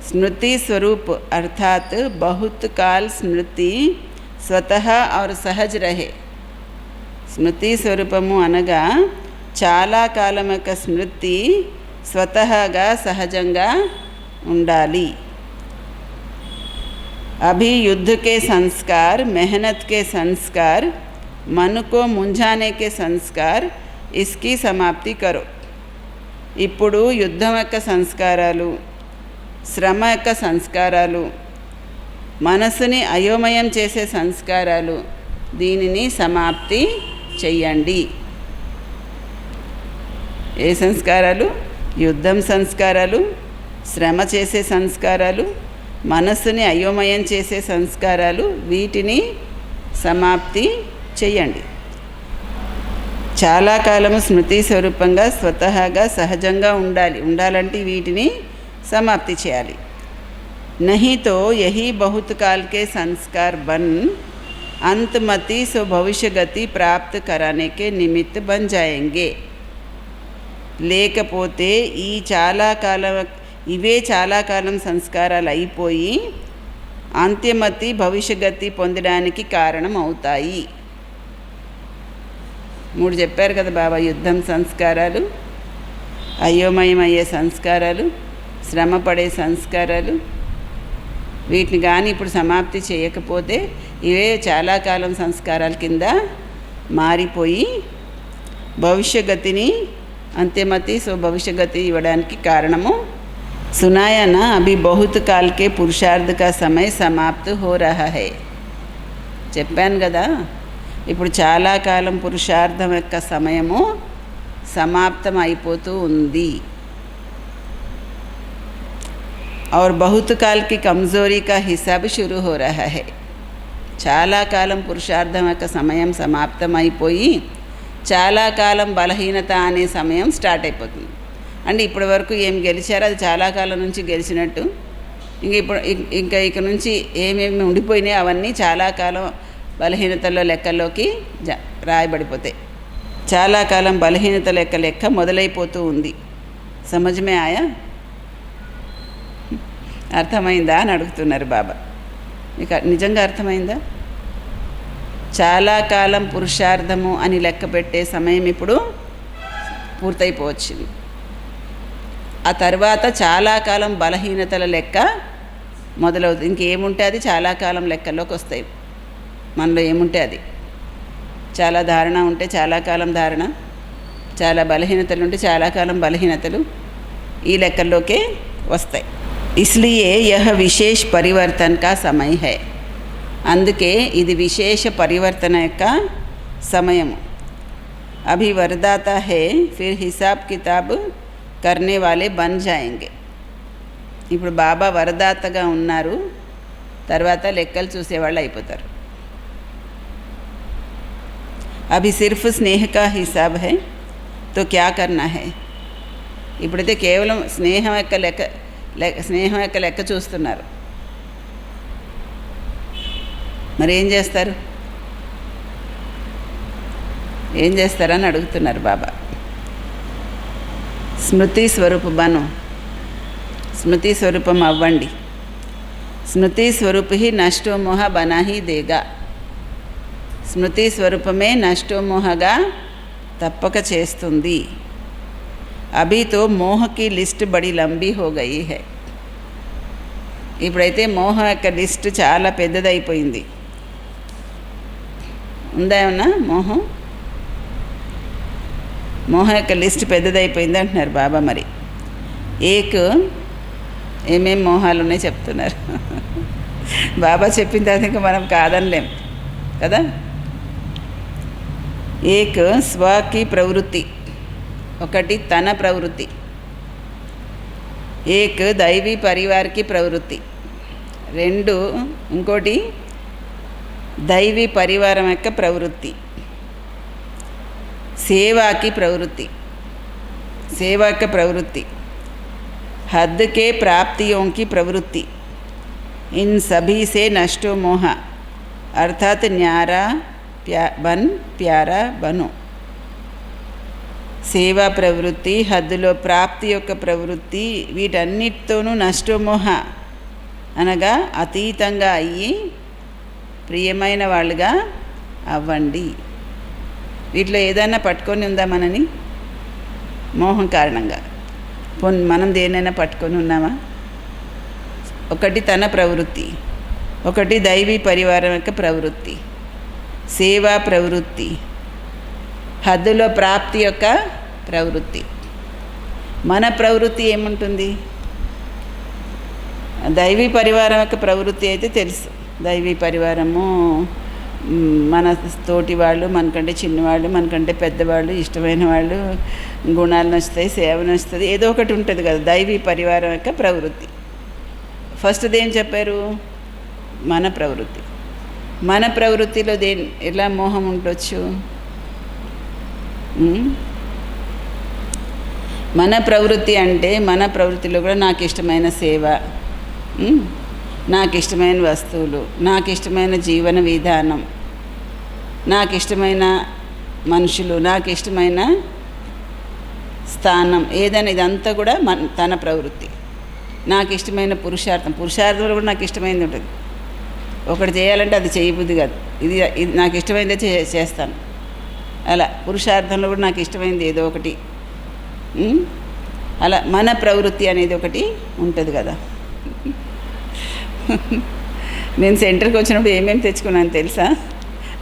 స్మృతి స్వరూప్ అర్థాత్ బహుత్ కాల్ స్మృతి స్వతః और సహజ్ రహే. స్మృతి స్వరూపము అనగా చాలా కాలం యొక్క స్మృతి స్వతహాగా సహజంగా ఉండాలి. अभी युद्ध के संस्कार, मेहनत के संस्कार, मन को मुंझाने के संस्कार, इसकी समाप्ति करो. ఇప్పుడు యుద్ధం యొక్క సంస్కారాలు, శ్రమ యొక్క సంస్కారాలు, మనసుని అయోమయం చేసే సంస్కారాలు, దీనిని సమాప్తి చెయ్యండి. ఏ సంస్కారాలు? యుద్ధం సంస్కారాలు, శ్రమ చేసే సంస్కారాలు, మనస్సుని అయోమయం చేసే సంస్కారాలు, వీటిని సమాప్తి చెయ్యండి. చాలా కాలము స్మృతి స్వరూపంగా స్వతహాగా సహజంగా ఉండాలంటే వీటిని సమాప్తి చేయాలి. नहीं तो यही बहुत काल के संस्कार बन अंतमति सो भविष्य गति प्राप्त कराने के निमित्त बन जाएंगे. లేకపోతే ఇవే చాలా కాలం సంస్కారాలు అయిపోయి అంత్యమతి భవిష్యగతి పొందడానికి కారణం అవుతాయి. 3 చెప్పారు కదా బాబా. యుద్ధం సంస్కారాలు, అయోమయమయ్యే సంస్కారాలు, శ్రమ పడే సంస్కారాలు, వీటిని కానీ ఇప్పుడు సమాప్తి చేయకపోతే ఇవే చాలా కాలం సంస్కారాల కింద మారిపోయి భవిష్యగతిని అంత్యమతి సో భవిష్యగతి ఇవ్వడానికి కారణము सुनाया ना, अभी बहुत काल के पुरुषार्थ का समय समाप्त हो रहा है. చెప్పాను కదా, ఇప్పుడు చాలా కాలం పురుషార్థం యొక్క సమయము సమాప్తం అయిపోతూ ఉంది. और बहुत काल की कमज़ोरी का हिसाब शुरू हो रहा है. చాలా కాలం పురుషార్థం యొక్క సమయం సమాప్తం అయిపోయి చాలా కాలం బలహీనత అనే సమయం స్టార్ట్ అయిపోతుంది. అంటే ఇప్పటి వరకు ఏం గెలిచారో అది చాలా కాలం నుంచి గెలిచినట్టు. ఇంకా ఇక నుంచి ఏమేమి ఉండిపోయినాయి అవన్నీ చాలా కాలం బలహీనతలో లెక్కల్లోకి రాయబడిపోతాయి. చాలా కాలం బలహీనత లెక్క మొదలైపోతూ ఉంది. సమజమే ఆయా, అర్థమైందా అని అడుగుతున్నారు బాబా. మీకు నిజంగా అర్థమైందా? చాలా కాలం పురుషార్థము అని లెక్క పెట్టే సమయం ఇప్పుడు పూర్తయిపోవచ్చింది. ఆ తర్వాత చాలా కాలం బలహీనతల లెక్క మొదలవుతుంది. ఇంకేముంటే అది చాలా కాలం లెక్కల్లోకి వస్తాయి. మనలో ఏముంటే అది, చాలా ధారణ ఉంటే చాలా కాలం ధారణ, చాలా బలహీనతలు ఉంటే చాలా కాలం బలహీనతలు ఈ లెక్కల్లోకే వస్తాయి. इसलिए यह विशेष परिवर्तन का समय है. అందుకే ఇది విశేష పరివర్తన యొక్క సమయము. अभी वरदाता है, फिर हिसाब किताब करने वाले बन जाएंगे. ఇప్పుడు బాబా వరదాతగా ఉన్నారు, తర్వాత లెక్కలు చూసేవాళ్ళు అయిపోతారు. अभी सिर्फ स्नेह का हिसाब है, तो क्या करना है. ఇప్పుడైతే కేవలం స్నేహం యొక్క లెక్క చూస్తున్నారు. మరి ఏం చేస్తారని అడుగుతున్నారు బాబా. స్మృతి స్వరూప బను, స్మృతి స్వరూపం అవ్వండి. స్మృతి స్వరూప హి నష్టోమోహ బనా హి దేగా. స్మృతి స్వరూపమే నష్టోమోహగా తప్పక చేస్తుంది. అభీ తో మోహ కి లిస్ట్ బడి లంబీ హో గయి హై. ఇప్పుడైతే మోహం యొక్క లిస్ట్ చాలా పెద్దదైపోయింది. ఉందా ఏమన్నా మోహం యొక్క లిస్ట్ పెద్దదైపోయింది అంటున్నారు బాబా. మరి ఏమేం మోహాలు ఉన్నాయి చెప్తున్నారు. బాబా చెప్పిన తర్వాత ఇంకా మనం కాదనలేం కదా. స్వకి ప్రవృత్తి, ఒకటి తన ప్రవృత్తి. దైవీ పరివార్కి ప్రవృత్తి, ఇంకోటి దైవీ పరివారం యొక్క ప్రవృత్తి. సేవాకి ప్రవృత్తి, సేవ యొక్క ప్రవృత్తి. हद के प्राप्तियों की प्रवृत्ति. इन सभी से नष्टो मोह, अर्थात न्यारा प्यारा बनो. సేవా ప్రవృత్తి, హద్దులో ప్రాప్తి యొక్క ప్రవృత్తి, వీటన్నిటితోనూ నష్టమోహ అనగా అతీతంగా అయ్యి ప్రియమైన వాళ్ళుగా అవ్వండి. వీటిలో ఏదైనా పట్టుకొని ఉందా మనని? మోహం కారణంగా మనం దేనైనా పట్టుకొని ఉన్నామా? ఒకటి తన ప్రవృత్తి, ఒకటి దైవీ పరివారం యొక్క ప్రవృత్తి, సేవా ప్రవృత్తి, హద్దులో ప్రాప్తి యొక్క ప్రవృత్తి. మన ప్రవృత్తి ఏముంటుంది? దైవీ పరివారం యొక్క ప్రవృత్తి అయితే తెలుసు. దైవీ పరివారము మన తోటి వాళ్ళు, మనకంటే చిన్నవాళ్ళు, మనకంటే పెద్దవాళ్ళు, ఇష్టమైన వాళ్ళు, గుణాలు నచ్చుతాయి, సేవ నచ్చుతుంది, ఏదో ఒకటి ఉంటుంది కదా దైవీ పరివారం యొక్క ప్రవృత్తి. ఫస్ట్ది ఏం చెప్పారు? మన ప్రవృత్తి. మన ప్రవృత్తిలో ఎలా మోహం ఉండొచ్చు? మన ప్రవృత్తి అంటే మన ప్రవృత్తిలో కూడా నాకు ఇష్టమైన సేవ, నాకు ఇష్టమైన వస్తువులు, నాకు ఇష్టమైన జీవన విధానం, నాకు ఇష్టమైన మనుషులు, నాకు ఇష్టమైన స్థానం, ఏదైనా ఇదంతా కూడా తన ప్రవృత్తి. నాకు ఇష్టమైన పురుషార్థంలో కూడా నాకు ఇష్టమైనది ఉంటుంది. ఒకటి చేయాలంటే అది చేయబుద్ధి కాదు, ఇది నాకు ఇష్టమైనదే చేస్తాను. అలా పురుషార్థంలో కూడా నాకు ఇష్టమైనది ఏదో ఒకటి, అలా మన ప్రవృత్తి అనేది ఒకటి ఉంటుంది కదా. నేను సెంటర్కి వచ్చినప్పుడు ఏమేమి తెచ్చుకున్నాను తెలుసా?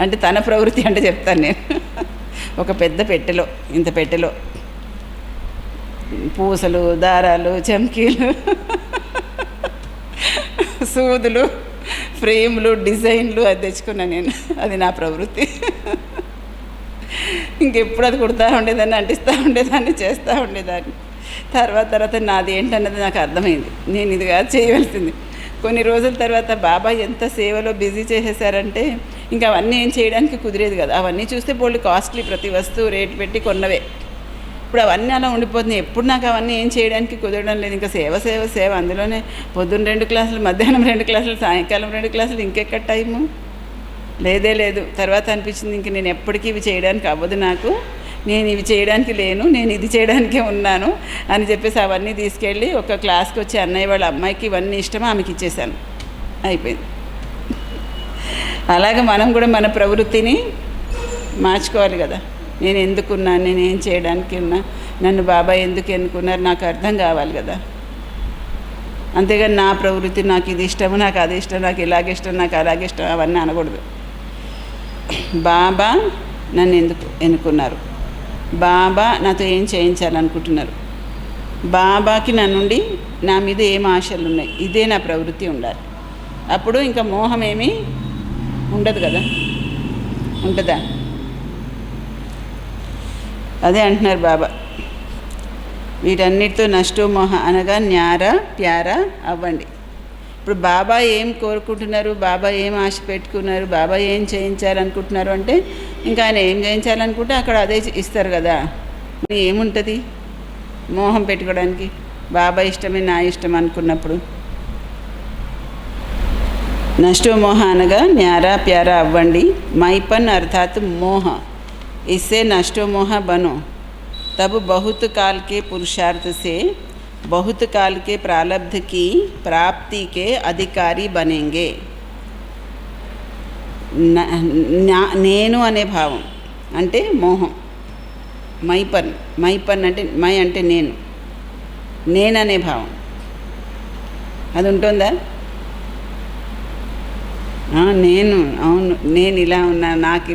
అంటే తన ప్రవృత్తి అంటే చెప్తాను నేను. ఒక పెద్ద పెట్టెలో, ఇంత పెట్టెలో పూసలు, దారాలు, చమ్కీలు, సూదులు, ఫ్రేమ్లు, డిజైన్లు అది తెచ్చుకున్నాను నేను. అది నా ప్రవృత్తి. ఇంకెప్పుడు అది కుడతా ఉండేదాన్ని, అంటిస్తూ ఉండేదాన్ని, చేస్తూ ఉండేదాన్ని. తర్వాత నాది ఏంటన్నది నాకు అర్థమైంది. నేను ఇది కాదు చేయవలసింది. కొన్ని రోజుల తర్వాత బాబా ఎంత సేవలో బిజీ చేసేసారంటే ఇంకా అవన్నీ ఏం చేయడానికి కుదిరేది కదా. అవన్నీ చూస్తే బోల్డ్ కాస్ట్లీ, ప్రతి వస్తువు రేటు పెట్టి కొన్నవే. ఇప్పుడు అవన్నీ అలా ఉండిపోతున్నాయి. ఎప్పుడు నాకు అవన్నీ ఏం చేయడానికి కుదరడం లేదు. ఇంకా సేవ అందులోనే పొద్దున్న 2 క్లాసులు, మధ్యాహ్నం 2 క్లాసులు, సాయంకాలం 2 క్లాసులు, ఇంకెక్కడ టైము లేదు. తర్వాత అనిపించింది ఇంక నేను ఎప్పటికీ ఇవి చేయడానికి అవ్వదు నాకు, నేను ఇవి చేయడానికి లేను, నేను ఇది చేయడానికే ఉన్నాను అని చెప్పేసి అవన్నీ తీసుకెళ్ళి ఒక క్లాస్కి వచ్చి అన్నయ్య వాళ్ళ అమ్మాయికి ఇవన్నీ ఇష్టమో ఆమెకి ఇచ్చేసాను. అయిపోయింది. అలాగే మనం కూడా మన ప్రవృత్తిని మార్చుకోవాలి కదా. నేను ఎందుకున్నాను, నేను ఏం చేయడానికి ఉన్నా, నన్ను బాబా ఎందుకు ఎన్నుకున్నారు నాకు అర్థం కావాలి కదా. అంతేగాని నా ప్రవృత్తి, నాకు ఇది ఇష్టము, నాకు అది ఇష్టం, నాకు ఇలాగే ఇష్టం, నాకు అలాగే ఇష్టం అవన్నీ అనకూడదు. బాబా నన్ను ఎందుకు ఎన్నుకున్నారు, బాబా నాతో ఏం చేయించాలనుకుంటున్నారు, బాబాకి నా నుండి నా మీద ఏం ఆశలు ఉన్నాయి, ఇదే నా ప్రవృత్తి ఉండాలి. అప్పుడు ఇంకా మోహం ఏమీ ఉండదు కదా. ఉంటుందా? అదే అంటున్నారు బాబా, వీటన్నిటితో నష్టో మోహ అనగా న్యారా ప్యారా అవ్వండి. ఇప్పుడు బాబా ఏం కోరుకుంటున్నారు, బాబా ఏం ఆశ పెట్టుకున్నారు, బాబా ఏం చేయించాలనుకుంటున్నారు అంటే ఇంకా ఆయన ఏం చేయించాలనుకుంటే అక్కడ అదే ఇస్తారు కదా. ఏముంటుంది మోహం పెట్టుకోవడానికి? బాబా ఇష్టమే నా ఇష్టం అనుకున్నప్పుడు. నష్టో మోహ అనగా న్యారా ప్యారా అవ్వండి. మైపన్ అర్థాత్ మోహ, इससे नष्टो मोह बनो, तब बहुत काल के पुरुषार्थ से बहुत काल के प्रारब्ध की प्राप्ति के अधिकारी बनेंगे. నేను అనే భావం అంటే మోహం. మైపన్ అంటే మై అంటే నేననే భావం అది ఉంటుందా? నేను, అవును, నేను ఇలా ఉన్నా, నాకు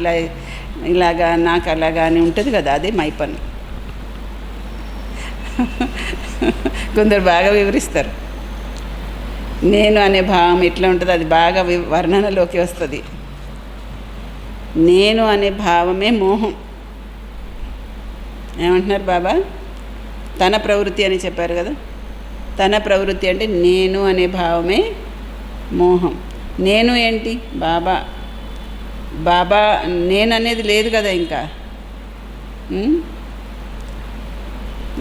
ఇలాగా, నాకు అలాగా అని ఉంటుంది కదా. అదే మైపన్. కొందరు బాగా వివరిస్తారు. నేను అనే భావం ఎట్లా ఉంటుంది, అది బాగా వర్ణనలోకి వస్తుంది. నేను అనే భావమే మోహం. ఏమంటున్నారు బాబా? తన ప్రవృత్తి అని చెప్పారు కదా. తన ప్రవృత్తి అంటే నేను అనే భావమే మోహం. నేను ఏంటి? బాబా నేననేది లేదు కదా. ఇంకా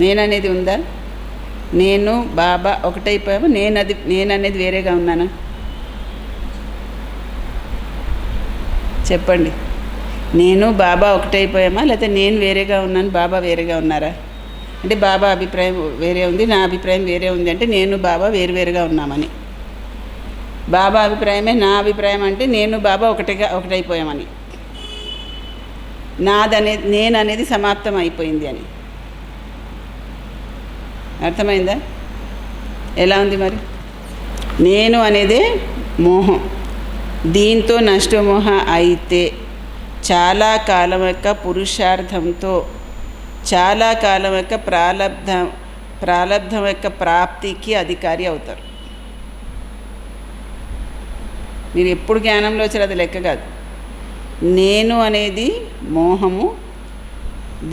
నేననేది ఉందా? నేను బాబా ఒకటైపోయాము. నేననేది వేరేగా ఉన్నానా? చెప్పండి. నేను బాబా ఒకటైపోయామా, లేకపోతే నేను వేరేగా ఉన్నాను, బాబా వేరేగా ఉన్నారా? అంటే బాబా అభిప్రాయం వేరే ఉంది, నా అభిప్రాయం వేరే ఉంది అంటే నేను బాబా వేరువేరుగా ఉన్నామని. బాబా అభిప్రాయమే నా అభిప్రాయం అంటే నేను బాబా ఒకటైపోయామని. నేను అనేది సమాప్తం అయిపోయింది అని. అర్థమైందా? ఎలా ఉంది మరి? నేను అనేదే మోహం. దీంతో నష్టమోహ అయితే చాలా కాలం యొక్క పురుషార్థంతో, చాలా కాలం యొక్క ప్రాలబ్ధం యొక్క ప్రాప్తికి అధికారి అవుతారు. మీరు ఎప్పుడు జ్ఞానంలో వచ్చారు అది లెక్క కాదు. నేను అనేది మోహము.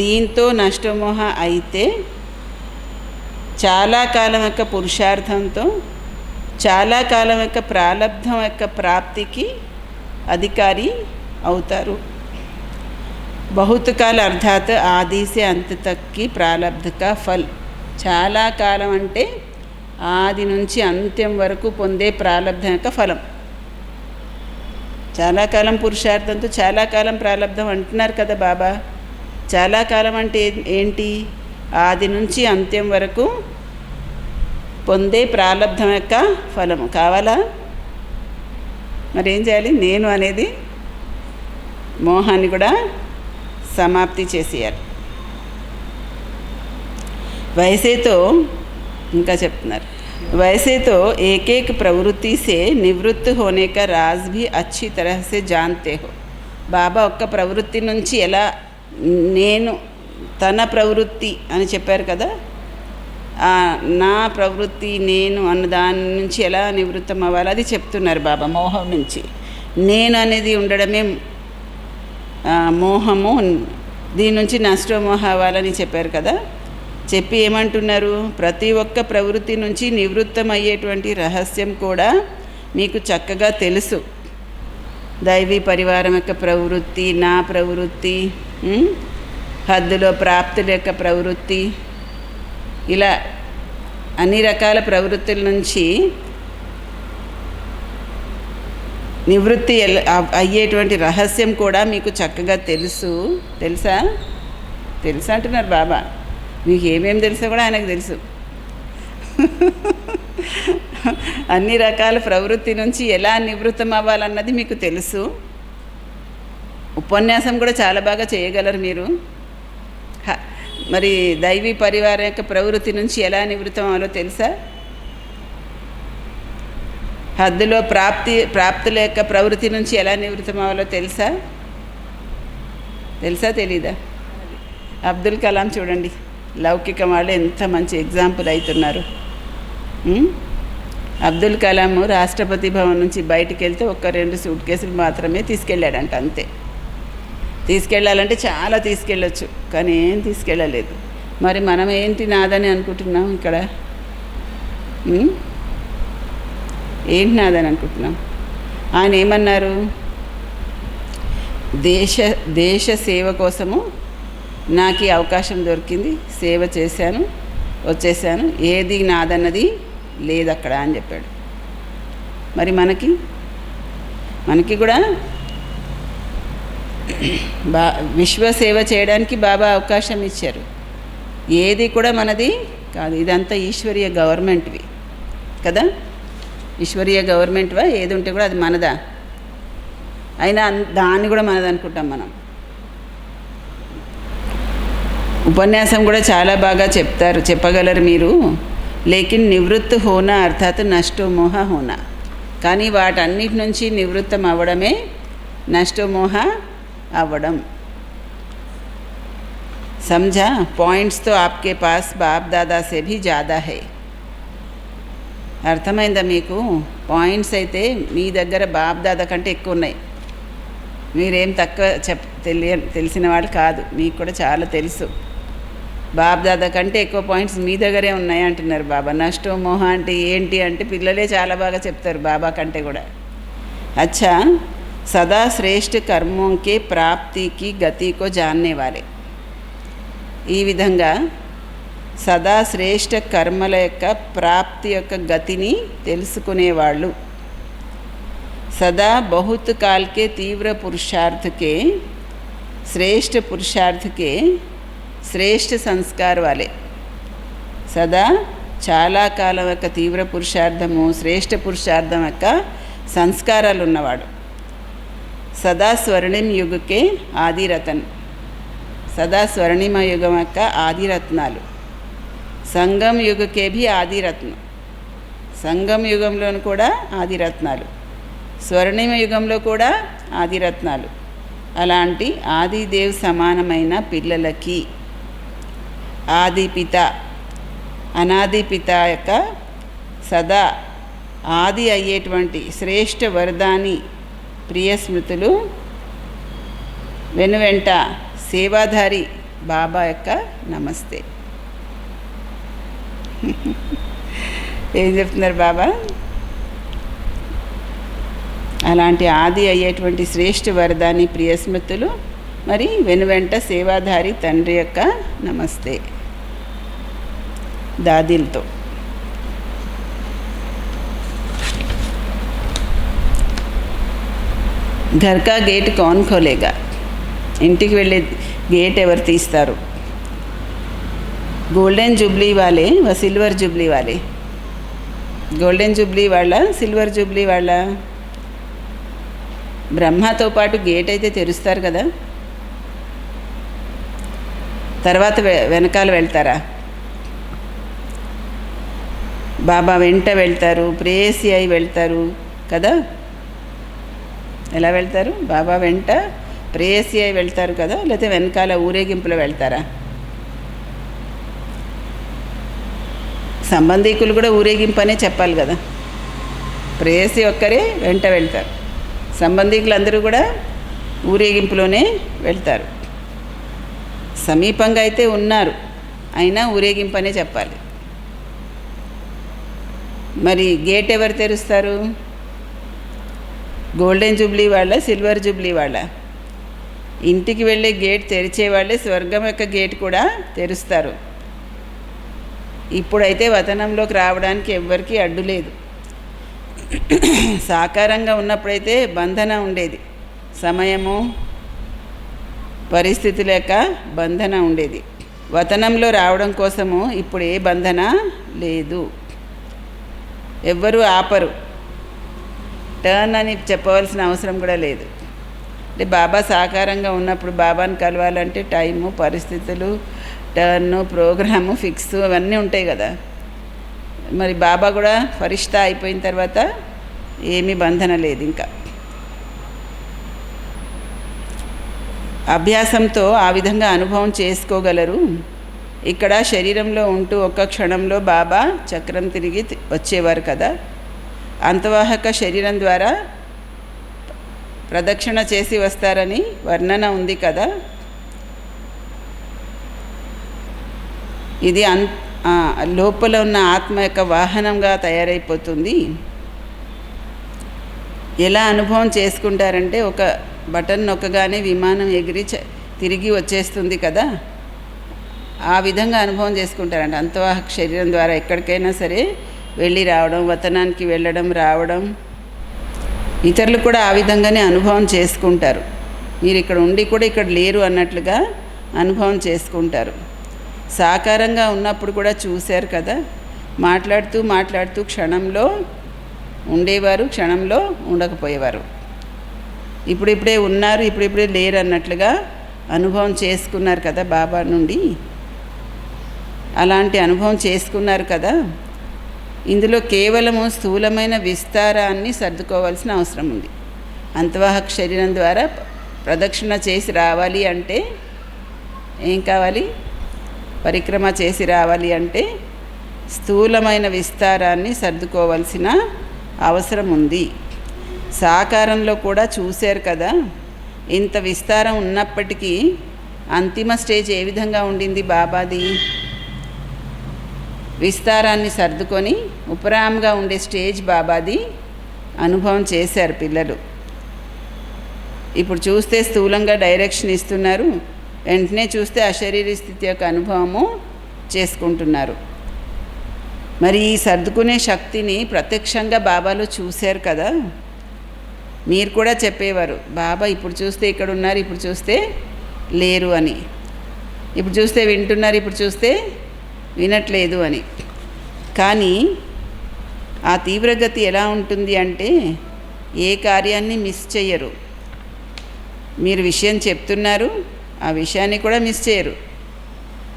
దీంతో నష్టమోహ అయితే చాలా కాలం యొక్క పురుషార్థంతో, చాలా కాలం యొక్క ప్రాలబ్ధం యొక్క ప్రాప్తికి అధికారి అవుతారు. బహుత్ కాల అర్థాత్ ఆది సే అంత తక్కి ప్రాలబ్ధ కా ఫల్. చాలా కాలం అంటే ఆది నుంచి అంత్యం వరకు పొందే ప్రాలబ్ధం యొక్క ఫలం. చాలా కాలం పురుషార్థంతో చాలా కాలం ప్రాలబ్ధం అంటున్నారు కదా బాబా. చాలా కాలం అంటే ఏంటి? ఆది నుంచి అంత్యం వరకు పొందే ప్రాలబ్ధం యొక్క ఫలము కావాలా? మరేం చేయాలి? నేను అనేది మోహాన్ని కూడా సమాప్తి చేసేయాలి. వయసేతో ఇంకా చెప్తున్నారు, वैसे तो एक एक प्रवृत्ति से निवृत्त होने का राज भी अच्छी तरह से जानते हो. బాబా ఒక్క ప్రవృత్తి నుంచి ఎలా నేను తన ప్రవృత్తి అని చెప్పారు కదా, నా ప్రవృత్తి నేను అన్న దాని నుంచి ఎలా నివృత్తం అవ్వాలి అది చెప్తున్నారు బాబా. మోహం నుంచి నేను అనేది ఉండడమే మోహము, దీని నుంచి నష్టమోహ అవ్వాలని చెప్పారు కదా. చెప్పి ఏమంటున్నారు, ప్రతి ఒక్క ప్రవృత్తి నుంచి నివృత్తం అయ్యేటువంటి రహస్యం కూడా మీకు చక్కగా తెలుసు. దైవీ పరివారం యొక్క ప్రవృత్తి, నా ప్రవృత్తి, హద్దులో ప్రాప్తుల యొక్క ప్రవృత్తి, ఇలా అన్ని రకాల ప్రవృత్తుల నుంచి నివృత్తి అయ్యేటువంటి రహస్యం కూడా మీకు చక్కగా తెలుసు. తెలుసా అంటున్నారు బాబా. మీకు ఏమేమి తెలుసో కూడా ఆయనకు తెలుసు. అన్ని రకాల ప్రవృత్తి నుంచి ఎలా నివృత్తం అవ్వాలన్నది మీకు తెలుసు. ఉపన్యాసం కూడా చాలా బాగా చేయగలరు మీరు. మరి దైవీ పరివారం యొక్క ప్రవృత్తి నుంచి ఎలా నివృత్తం అవ్వాలో తెలుసా? హద్దులో ప్రాప్తుల యొక్క ప్రవృత్తి నుంచి ఎలా నివృత్తం అవ్వాలో తెలుసా? తెలీదా? అబ్దుల్ కలాం చూడండి, లౌకికం వాళ్ళు ఎంత మంచి ఎగ్జాంపుల్ అవుతున్నారు. అబ్దుల్ కలాం రాష్ట్రపతి భవన్ నుంచి బయటికి వెళ్తే 1-2 సూట్ కేసులు మాత్రమే తీసుకెళ్ళాడంట, అంతే. తీసుకెళ్ళాలంటే చాలా తీసుకెళ్ళొచ్చు, కానీ ఏం తీసుకెళ్ళలేదు. మరి మనం ఏంటి నాదని అనుకుంటున్నాం ఇక్కడ? ఏంటి నాదని అనుకుంటున్నాం? ఆయన ఏమన్నారు, దేశ సేవ కోసము నాకు ఈ అవకాశం దొరికింది, సేవ చేశాను, వచ్చేసాను, ఏది నాదన్నది లేదు అక్కడ అని చెప్పాడు. మరి మనకి కూడా విశ్వ సేవ చేయడానికి బాబా అవకాశం ఇచ్చారు. ఏది కూడా మనది కాదు, ఇదంతా ఈశ్వరీయ గవర్నమెంట్వి కదా. ఈశ్వరీయ గవర్నమెంట్వా ఏది ఉంటే కూడా అది మనదా? అయినా దాన్ని కూడా మనది అనుకుంటాం మనం. ఉపన్యాసం కూడా చాలా బాగా చెప్పగలరు మీరు. లేకిన్ నివృత్తి హోనా అర్థాత్ నష్టోమోహ హోనా. కానీ వాటన్నిటి నుంచి నివృత్తం అవ్వడమే నష్టోమోహ అవ్వడం. समझा? पॉइंट्स तो आपके पास बाप दादा से भी ज़्यादा है. అర్థమైందా మీకు? పాయింట్స్ అయితే మీ దగ్గర బాప్ దాదా కంటే ఎక్కువ ఉన్నాయి. మీరేం తక్కువ తెలిసిన వాళ్ళు కాదు, మీకు కూడా చాలా తెలుసు. బాప్ దాదా కంటే ఎక్కువ పాయింట్స్ మీ దగ్గరే ఉన్నాయి అంటున్నారు బాబా. నష్టం మోహ అంటే ఏంటి అంటే పిల్లలే చాలా బాగా చెప్తారు బాబా కంటే కూడా. అచ్చా, సదా శ్రేష్ఠ కర్మోं के प्राप्ति की गति को जानने वाले. ఈ విధంగా సదా శ్రేష్ఠ కర్మల యొక్క ప్రాప్తి యొక్క గతిని తెలుసుకునేవాళ్ళు. సదా బహుత్ కాల్ కే తీవ్ర పురుషార్థ కే శ్రేష్ఠ పురుషార్థ కే శ్రేష్ఠ సంస్కార్ వాలే. సదా చాలా కాలం యొక్క తీవ్ర పురుషార్థము, శ్రేష్ఠ పురుషార్థం యొక్క సంస్కారాలు ఉన్నవాడు. సదా స్వర్ణిం యుగకే ఆదిరతన్. సదా స్వర్ణిమ యుగం యొక్క ఆదిరత్నాలు. సంగం యుగకే భీ ఆదిరత్నం. సంగం యుగంలోను కూడా ఆదిరత్నాలు, స్వర్ణిమ యుగంలో కూడా ఆదిరత్నాలు. అలాంటి ఆదిదేవ్ సమానమైన పిల్లలకి ఆదిపిత, అనాది పిత యొక్క సదా ఆది అయ్యేటువంటి శ్రేష్ఠ వరదాని ప్రియ స్మృతులు వెనువెంట సేవాధారి బాబా యొక్క నమస్తే. ఏం చెప్తున్నారు బాబా? అలాంటి ఆది అయ్యేటువంటి శ్రేష్ఠ వరదాని ప్రియ స్మృతులు, మరి వెనువెంట సేవాధారి తండ్రి యొక్క నమస్తే దాదిలతో. घर का गेट कौन खोलेगा? ఇంటికి వెళ్ళే గేట్ ఎవరు తీస్తారు? గోల్డెన్ జూబ్లీ వాలే వ సిల్వర్ జూబ్లీ వాలే? గోల్డెన్ జూబ్లీ వాళ్ళ, సిల్వర్ జూబ్లీ వాళ్ళ? బ్రహ్మతో పాటు గేట్ అయితే తెరుస్తారు కదా, తర్వాత వెనకాల వెళ్తారా? బాబా వెంట వెళ్తారు, ప్రేయసి అయి వెళ్తారు కదా. ఎలా వెళ్తారు? బాబా వెంట ప్రేయసి అయి వెళ్తారు కదా, లేకపోతే వెనకాల ఊరేగింపులో వెళ్తారా? సంబంధీకులు కూడా ఊరేగింపు అనే చెప్పాలి కదా. ప్రేయసి ఒక్కరే వెంట వెళ్తారు, సంబంధీకులు అందరూ కూడా ఊరేగింపులోనే వెళ్తారు. సమీపంగా అయితే ఉన్నారు, అయినా ఊరేగింపు అనే చెప్పాలి. మరి గేట్ ఎవరు తెరుస్తారు? గోల్డెన్ జూబ్లీ వాళ్ళ, సిల్వర్ జూబ్లీ వాళ్ళ? ఇంటికి వెళ్ళే గేట్ తెరిచే వాళ్ళే స్వర్గం యొక్క గేట్ కూడా తెరుస్తారు. ఇప్పుడైతే వతనంలోకి రావడానికి ఎవ్వరికీ అడ్డు లేదు. సాకారంగా ఉన్నప్పుడైతే బంధన ఉండేది, సమయము పరిస్థితుల యొక్క బంధన ఉండేది. వతనంలో రావడం కోసము ఇప్పుడు ఏ బంధన లేదు, ఎవ్వరూ ఆపరు. టర్న్ అని చెప్పవలసిన అవసరం కూడా లేదు. అంటే బాబా సాకారంగా ఉన్నప్పుడు బాబాని కలవాలంటే టైము, పరిస్థితులు, టర్ను, ప్రోగ్రాము, ఫిక్స్ అవన్నీ ఉంటాయి కదా. మరి బాబా కూడా ఫరిష్తా అయిపోయిన తర్వాత ఏమీ బంధన లేదు. ఇంకా అభ్యాసంతో ఆ విధంగా అనుభవం చేసుకోగలరు. ఇక్కడ శరీరంలో ఉంటూ ఒక్క క్షణంలో బాబా చక్రం తిరిగి వచ్చేవారు కదా. అంతవాహక శరీరం ద్వారా ప్రదక్షిణ చేసి వస్తారని వర్ణన ఉంది కదా. ఇది లోపల ఉన్న ఆత్మ యొక్క వాహనంగా తయారైపోతుంది. ఎలా అనుభవం చేసుకుంటారంటే ఒక బటన్ నొక్కగానే విమానం ఎగిరి తిరిగి వచ్చేస్తుంది కదా, ఆ విధంగా అనుభవం చేసుకుంటారంట. అంతవాహక శరీరం ద్వారా ఎక్కడికైనా సరే వెళ్ళి రావడం, వతనానికి వెళ్ళడం, రావడం. ఇతరులు కూడా ఆ విధంగానే అనుభవం చేసుకుంటారు. మీరు ఇక్కడ ఉండి కూడా ఇక్కడ లేరు అన్నట్లుగా అనుభవం చేసుకుంటారు. సాకారంగా ఉన్నప్పుడు కూడా చూశారు కదా, మాట్లాడుతూ మాట్లాడుతూ క్షణంలో ఉండేవారు, క్షణంలో ఉండకపోయేవారు. ఇప్పుడిప్పుడే ఉన్నారు, ఇప్పుడిప్పుడే లేరు అన్నట్లుగా అనుభవం చేసుకున్నారు కదా బాబా నుండి. అలాంటి అనుభవం చేసుకున్నారు కదా. ఇందులో కేవలము స్థూలమైన విస్తారాన్ని సర్దుకోవాల్సిన అవసరం ఉంది. అంతవాహక శరీరం ద్వారా ప్రదక్షిణ చేసి రావాలి అంటే ఏం కావాలి? పరిక్రమ చేసి రావాలి అంటే స్థూలమైన విస్తారాన్ని సర్దుకోవాల్సిన అవసరం ఉంది. సాకారంలో కూడా చూశారు కదా, ఇంత విస్తారం ఉన్నప్పటికీ అంతిమ స్టేజ్ ఏ విధంగా ఉండింది బాబాది? విస్తారాన్ని సర్దుకొని ఉపరాంగా ఉండే స్టేజ్ బాబాది అనుభవం చేశారు పిల్లలు. ఇప్పుడు చూస్తే స్థూలంగా డైరెక్షన్ ఇస్తున్నారు, వెంటనే చూస్తే అశరీరీ స్థితి యొక్క అనుభవము చేసుకుంటున్నారు. మరి ఈ సర్దుకునే శక్తిని ప్రత్యక్షంగా బాబాలో చూశారు కదా. మీరు కూడా చెప్పేవారు, బాబా ఇప్పుడు చూస్తే ఇక్కడ ఉన్నారు, ఇప్పుడు చూస్తే లేరు అని. ఇప్పుడు చూస్తే వింటున్నారు, ఇప్పుడు చూస్తే వినట్లేదు అని. కానీ ఆ తీవ్రగతి ఎలా ఉంటుంది అంటే ఏ కార్యాన్ని మిస్ చేయరు. మీరు విషయం చెప్తున్నారు, ఆ విషయాన్ని కూడా మిస్ చేయరు.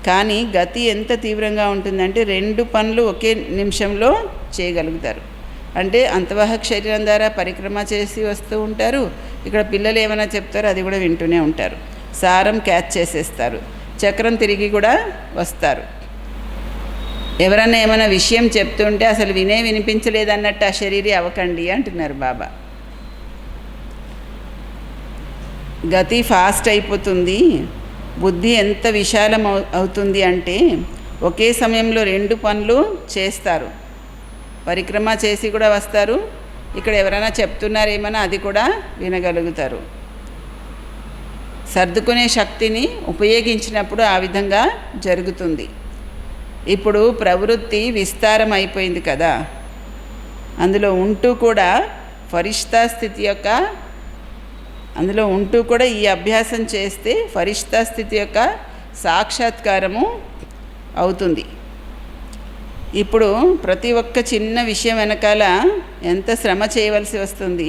కానీ గతి ఎంత తీవ్రంగా ఉంటుందంటే 2 పనులు ఒకే నిమిషంలో చేయగలుగుతారు. అంటే అంతవాహక శరీరం ద్వారా పరిక్రమ చేసి వస్తూ ఉంటారు, ఇక్కడ పిల్లలు ఏమైనా చెప్తారో అది కూడా వింటూనే ఉంటారు, సారం క్యాచ్ చేసేస్తారు, చక్రం తిరిగి కూడా వస్తారు. ఎవరన్నా ఏమైనా విషయం చెప్తుంటే అసలు వినిపించలేదన్నట్టు ఆ శరీరీ అవ్వకండి అంటున్నారు బాబా. గతి ఫాస్ట్ అయిపోతుంది. బుద్ధి ఎంత విశాలం అవుతుంది అంటే ఒకే సమయంలో 2 పనులు చేస్తారు. పరిక్రమ చేసి కూడా వస్తారు, ఇక్కడ ఎవరైనా చెప్తున్నారేమన్నా అది కూడా వినగలుగుతారు. సర్దుకునే శక్తిని ఉపయోగించినప్పుడు ఆ విధంగా జరుగుతుంది. ఇప్పుడు ప్రవృత్తి విస్తారం అయిపోయింది కదా, అందులో ఉంటూ కూడా ఫరిష్తా స్థితి యొక్క అందులో ఉంటూ కూడా ఈ అభ్యాసం చేస్తే ఫరిష్తా స్థితి యొక్క సాక్షాత్కారము అవుతుంది. ఇప్పుడు ప్రతి ఒక్క చిన్న విషయం వెనకాల ఎంత శ్రమ చేయవలసి వస్తుంది.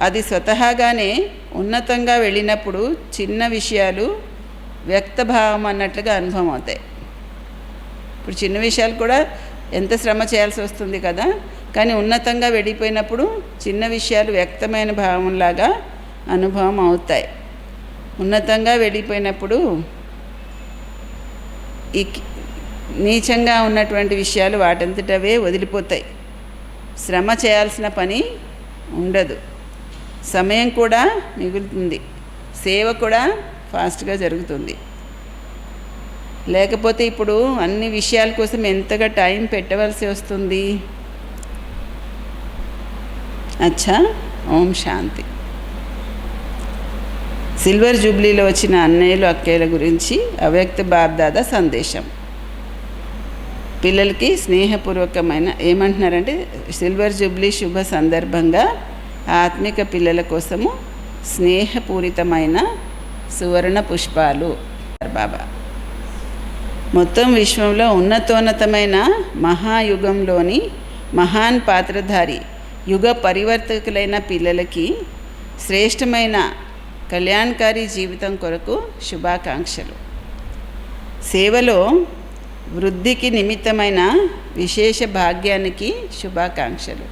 అది స్వతహాగానే ఉన్నతంగా వెళ్ళినప్పుడు చిన్న విషయాలు వ్యక్తభావం అన్నట్లుగా అనుభవం అవుతాయి. ఇప్పుడు చిన్న విషయాలు కూడా ఎంత శ్రమ చేయాల్సి వస్తుంది కదా, కానీ ఉన్నతంగా వెళ్ళిపోయినప్పుడు చిన్న విషయాలు వ్యక్తమైన భావంలాగా అనుభవం అవుతాయి. ఉన్నతంగా వెళ్ళిపోయినప్పుడు నీచంగా ఉన్నటువంటి విషయాలు వాటంతటవే వదిలిపోతాయి. శ్రమ చేయాల్సిన పని ఉండదు, సమయం కూడా మిగులుతుంది, సేవ కూడా ఫాస్ట్గా జరుగుతుంది. లేకపోతే ఇప్పుడు అన్ని విషయాల కోసం ఎంతగా టైం పెట్టవలసి వస్తుంది. అచ్చా, ఓం శాంతి. సిల్వర్ జూబ్లీలో వచ్చిన అన్నయ్యలు అక్కయ్యల గురించి అవ్యక్త బాబ్దాదా సందేశం. పిల్లలకి స్నేహపూర్వకమైన ఏమంటున్నారంటే, సిల్వర్ జూబ్లీ శుభ సందర్భంగా ఆత్మిక పిల్లల కోసము స్నేహపూరితమైన సువర్ణ పుష్పాలు. బాబా మొత్తం విశ్వంలో ఉన్నతోన్నతమైన మహాయుగంలోని మహాన్ పాత్రధారి యుగ పరివర్తకులైన పిల్లలకి శ్రేష్టమైన కళ్యాణకారి జీవితం కొరకు శుభాకాంక్షలు. సేవలో వృద్ధికి నిమిత్తమైన విశేష భాగ్యానికి శుభాకాంక్షలు.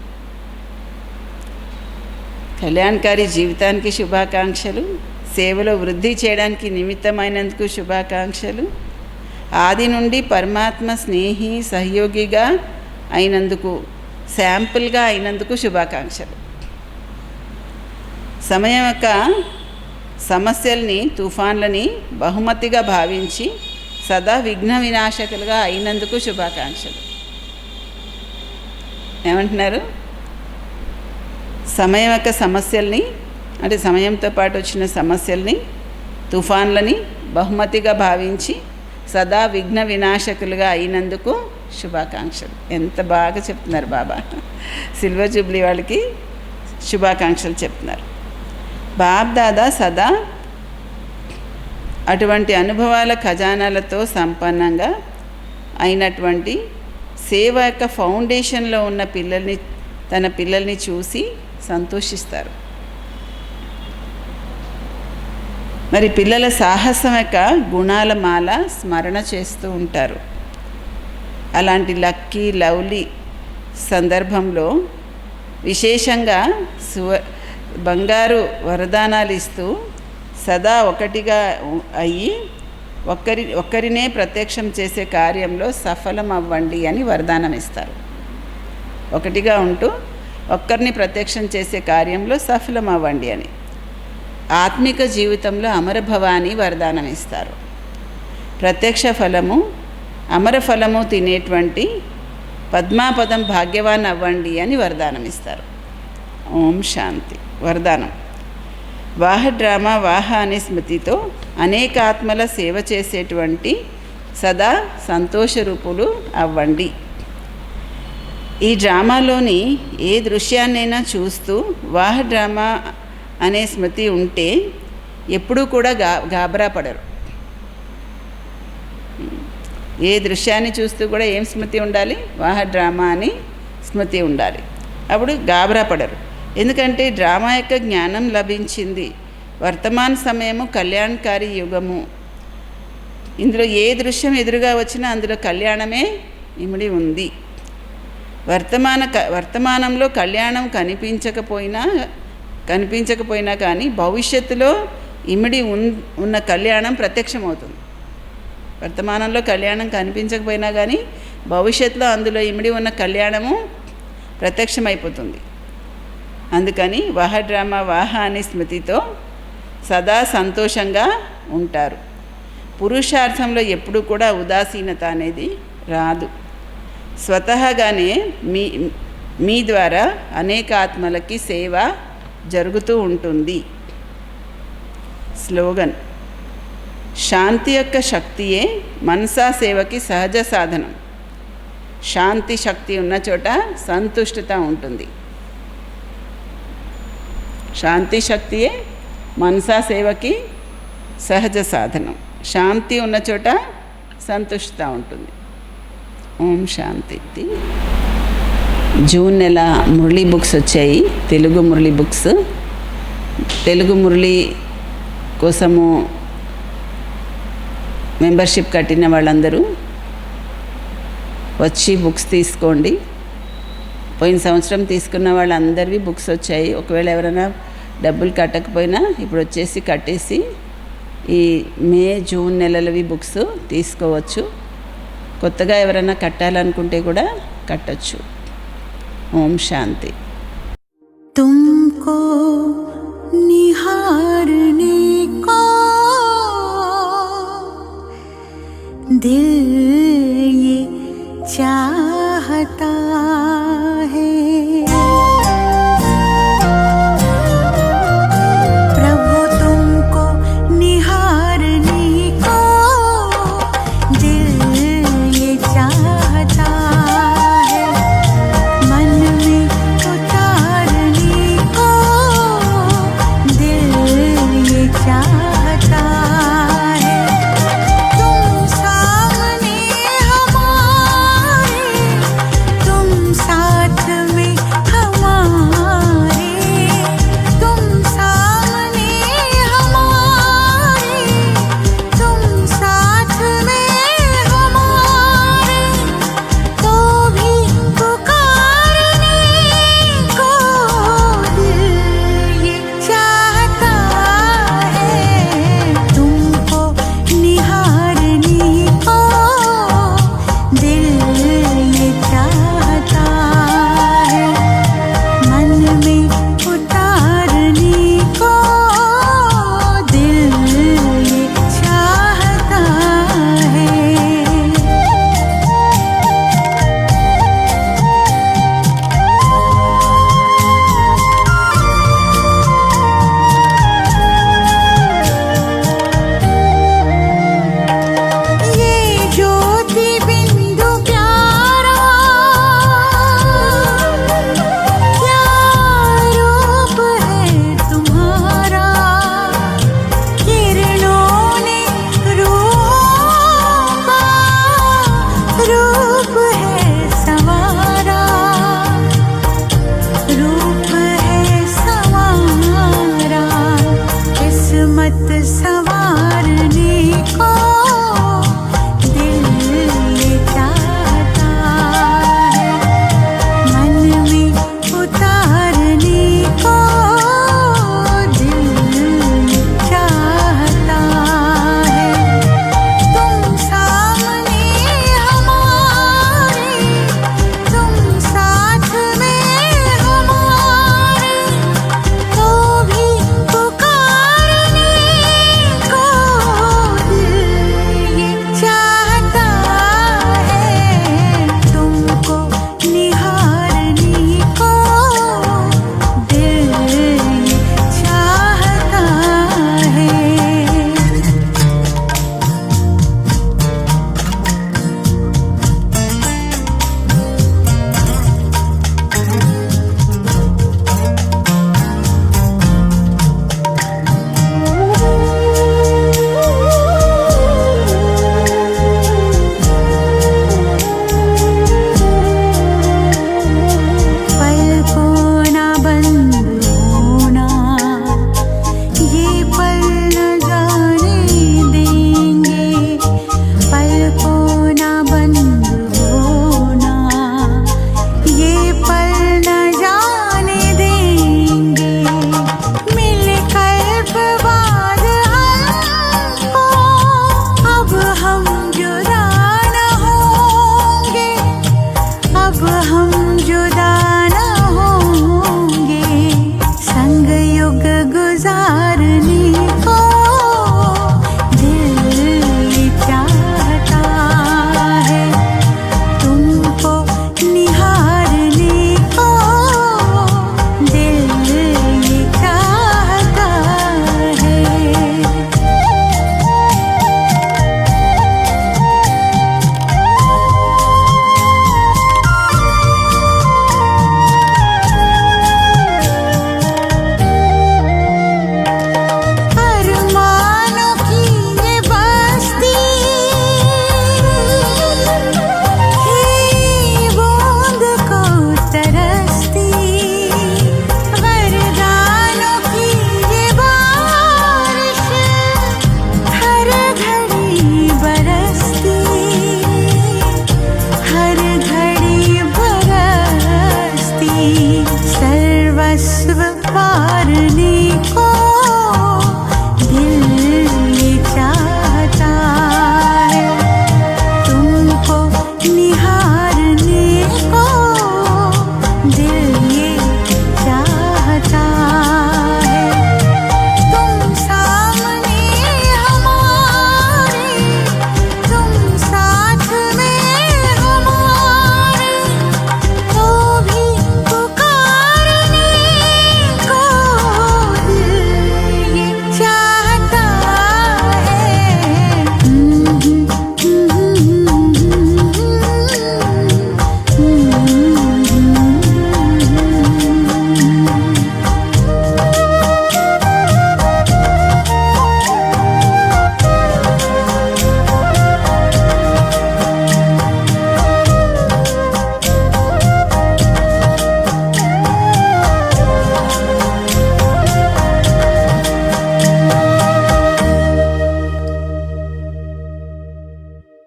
కళ్యాణకారి జీవితానికి శుభాకాంక్షలు, సేవలో వృద్ధి చేయడానికి నిమిత్తమైనందుకు శుభాకాంక్షలు, ఆది నుండి పరమాత్మ స్నేహి సహయోగిగా అయినందుకు, శాంపుల్గా అయినందుకు శుభాకాంక్షలు. సమయం యొక్క సమస్యల్ని, తుఫాన్లని బహుమతిగా భావించి సదా విఘ్న వినాశకులుగా అయినందుకు శుభాకాంక్షలు. ఏమంటున్నారు? సమయం యొక్క సమస్యల్ని, అంటే సమయంతో పాటు వచ్చిన సమస్యల్ని, తుఫాన్లని బహుమతిగా భావించి సదా విఘ్న వినాశకులుగా అయినందుకు శుభాకాంక్షలు. ఎంత బాగా చెప్తున్నారు బాబా. సిల్వర్ జూబ్లీ వాళ్ళకి శుభాకాంక్షలు చెప్తున్నారు. బాబ్దాదా సదా అటువంటి అనుభవాల ఖజానాలతో సంపన్నంగా అయినటువంటి సేవ యొక్క ఫౌండేషన్లో ఉన్న తన పిల్లల్ని చూసి సంతోషిస్తారు. మరి పిల్లల సాహసం యొక్క గుణాల మాల స్మరణ చేస్తూ ఉంటారు. అలాంటి లక్కీ లవ్లీ సందర్భంలో విశేషంగా బంగారు వరదానాలు ఇస్తూ సదా ఒకటిగా అయ్యి ఒక్కరినే ప్రత్యక్షం చేసే కార్యంలో సఫలం అవ్వండి అని వరదానం ఇస్తారు. ఒకటిగా ఉంటూ ఒక్కరిని ప్రత్యక్షం చేసే కార్యంలో సఫలం అవ్వండి అని. ఆత్మిక జీవితంలో అమరభవాని వరదానం ఇస్తారు. ప్రత్యక్ష ఫలము అమర ఫలము తినేటువంటి పద్మాపదం భాగ్యవాన్ అవ్వండి అని వరదానం ఇస్తారు. ఓం శాంతి. వరదానం: వాహ డ్రామా వాహ అనే స్మృతితో అనేక ఆత్మల సేవ చేసేటువంటి సదా సంతోష రూపులు అవ్వండి. ఈ డ్రామాలోని ఏ దృశ్యాన్నైనా చూస్తూ వాహ డ్రామా అనే స్మృతి ఉంటే ఎప్పుడూ కూడా గాబరా పడరు. ఏ దృశ్యాన్ని చూస్తూ కూడా ఏం స్మృతి ఉండాలి? వాహ డ్రామా అని స్మృతి ఉండాలి. అప్పుడు గాబరా పడరు. ఎందుకంటే డ్రామా యొక్క జ్ఞానం లభించింది. వర్తమాన సమయము కళ్యాణకారి యుగము. ఇందులో ఏ దృశ్యం ఎదురుగా వచ్చినా అందులో కళ్యాణమే ఇమిడి ఉంది. వర్తమానంలో కళ్యాణం కనిపించకపోయినా కానీ భవిష్యత్తులో ఇమిడి ఉన్న కళ్యాణం ప్రత్యక్షమవుతుంది. వర్తమానంలో కళ్యాణం కనిపించకపోయినా కానీ భవిష్యత్తులో అందులో ఇమిడి ఉన్న కళ్యాణము ప్రత్యక్షమైపోతుంది. అందుకని వాహ డ్రామా వాహ అనే స్మృతితో సదా సంతోషంగా ఉంటారు. పురుషార్థంలో ఎప్పుడు కూడా ఉదాసీనత అనేది రాదు. స్వతహాగానే మీ ద్వారా అనేక ఆత్మలకి సేవ జరుగుతూ ఉంటుంది. స్లోగన్: శాంతి యొక్క శక్తియే మనసా సేవకి సహజ సాధనం. శాంతి శక్తి ఉన్న చోట సంతుష్టత ఉంటుంది. శాంతి శక్తియే మనసా సేవకి సహజ సాధనం. శాంతి ఉన్న చోట సంతుష్టత ఉంటుంది. ఓం శాంతి. జూన్ నెల మురళీ బుక్స్ వచ్చాయి, తెలుగు మురళీ బుక్స్. తెలుగు మురళీ కోసము మెంబర్షిప్ కట్టిన వాళ్ళందరూ వచ్చి బుక్స్ తీసుకోండి. పోయిన సంవత్సరం తీసుకున్న వాళ్ళందరివి బుక్స్ వచ్చాయి. ఒకవేళ ఎవరైనా డబ్బులు కట్టకపోయినా ఇప్పుడు వచ్చేసి కట్టేసి ఈ మే జూన్ నెలలవి బుక్స్ తీసుకోవచ్చు. కొత్తగా ఎవరైనా కట్టాలనుకుంటే కూడా కట్టచ్చు. ఓం శాంతి. तुमको निहारने को दिल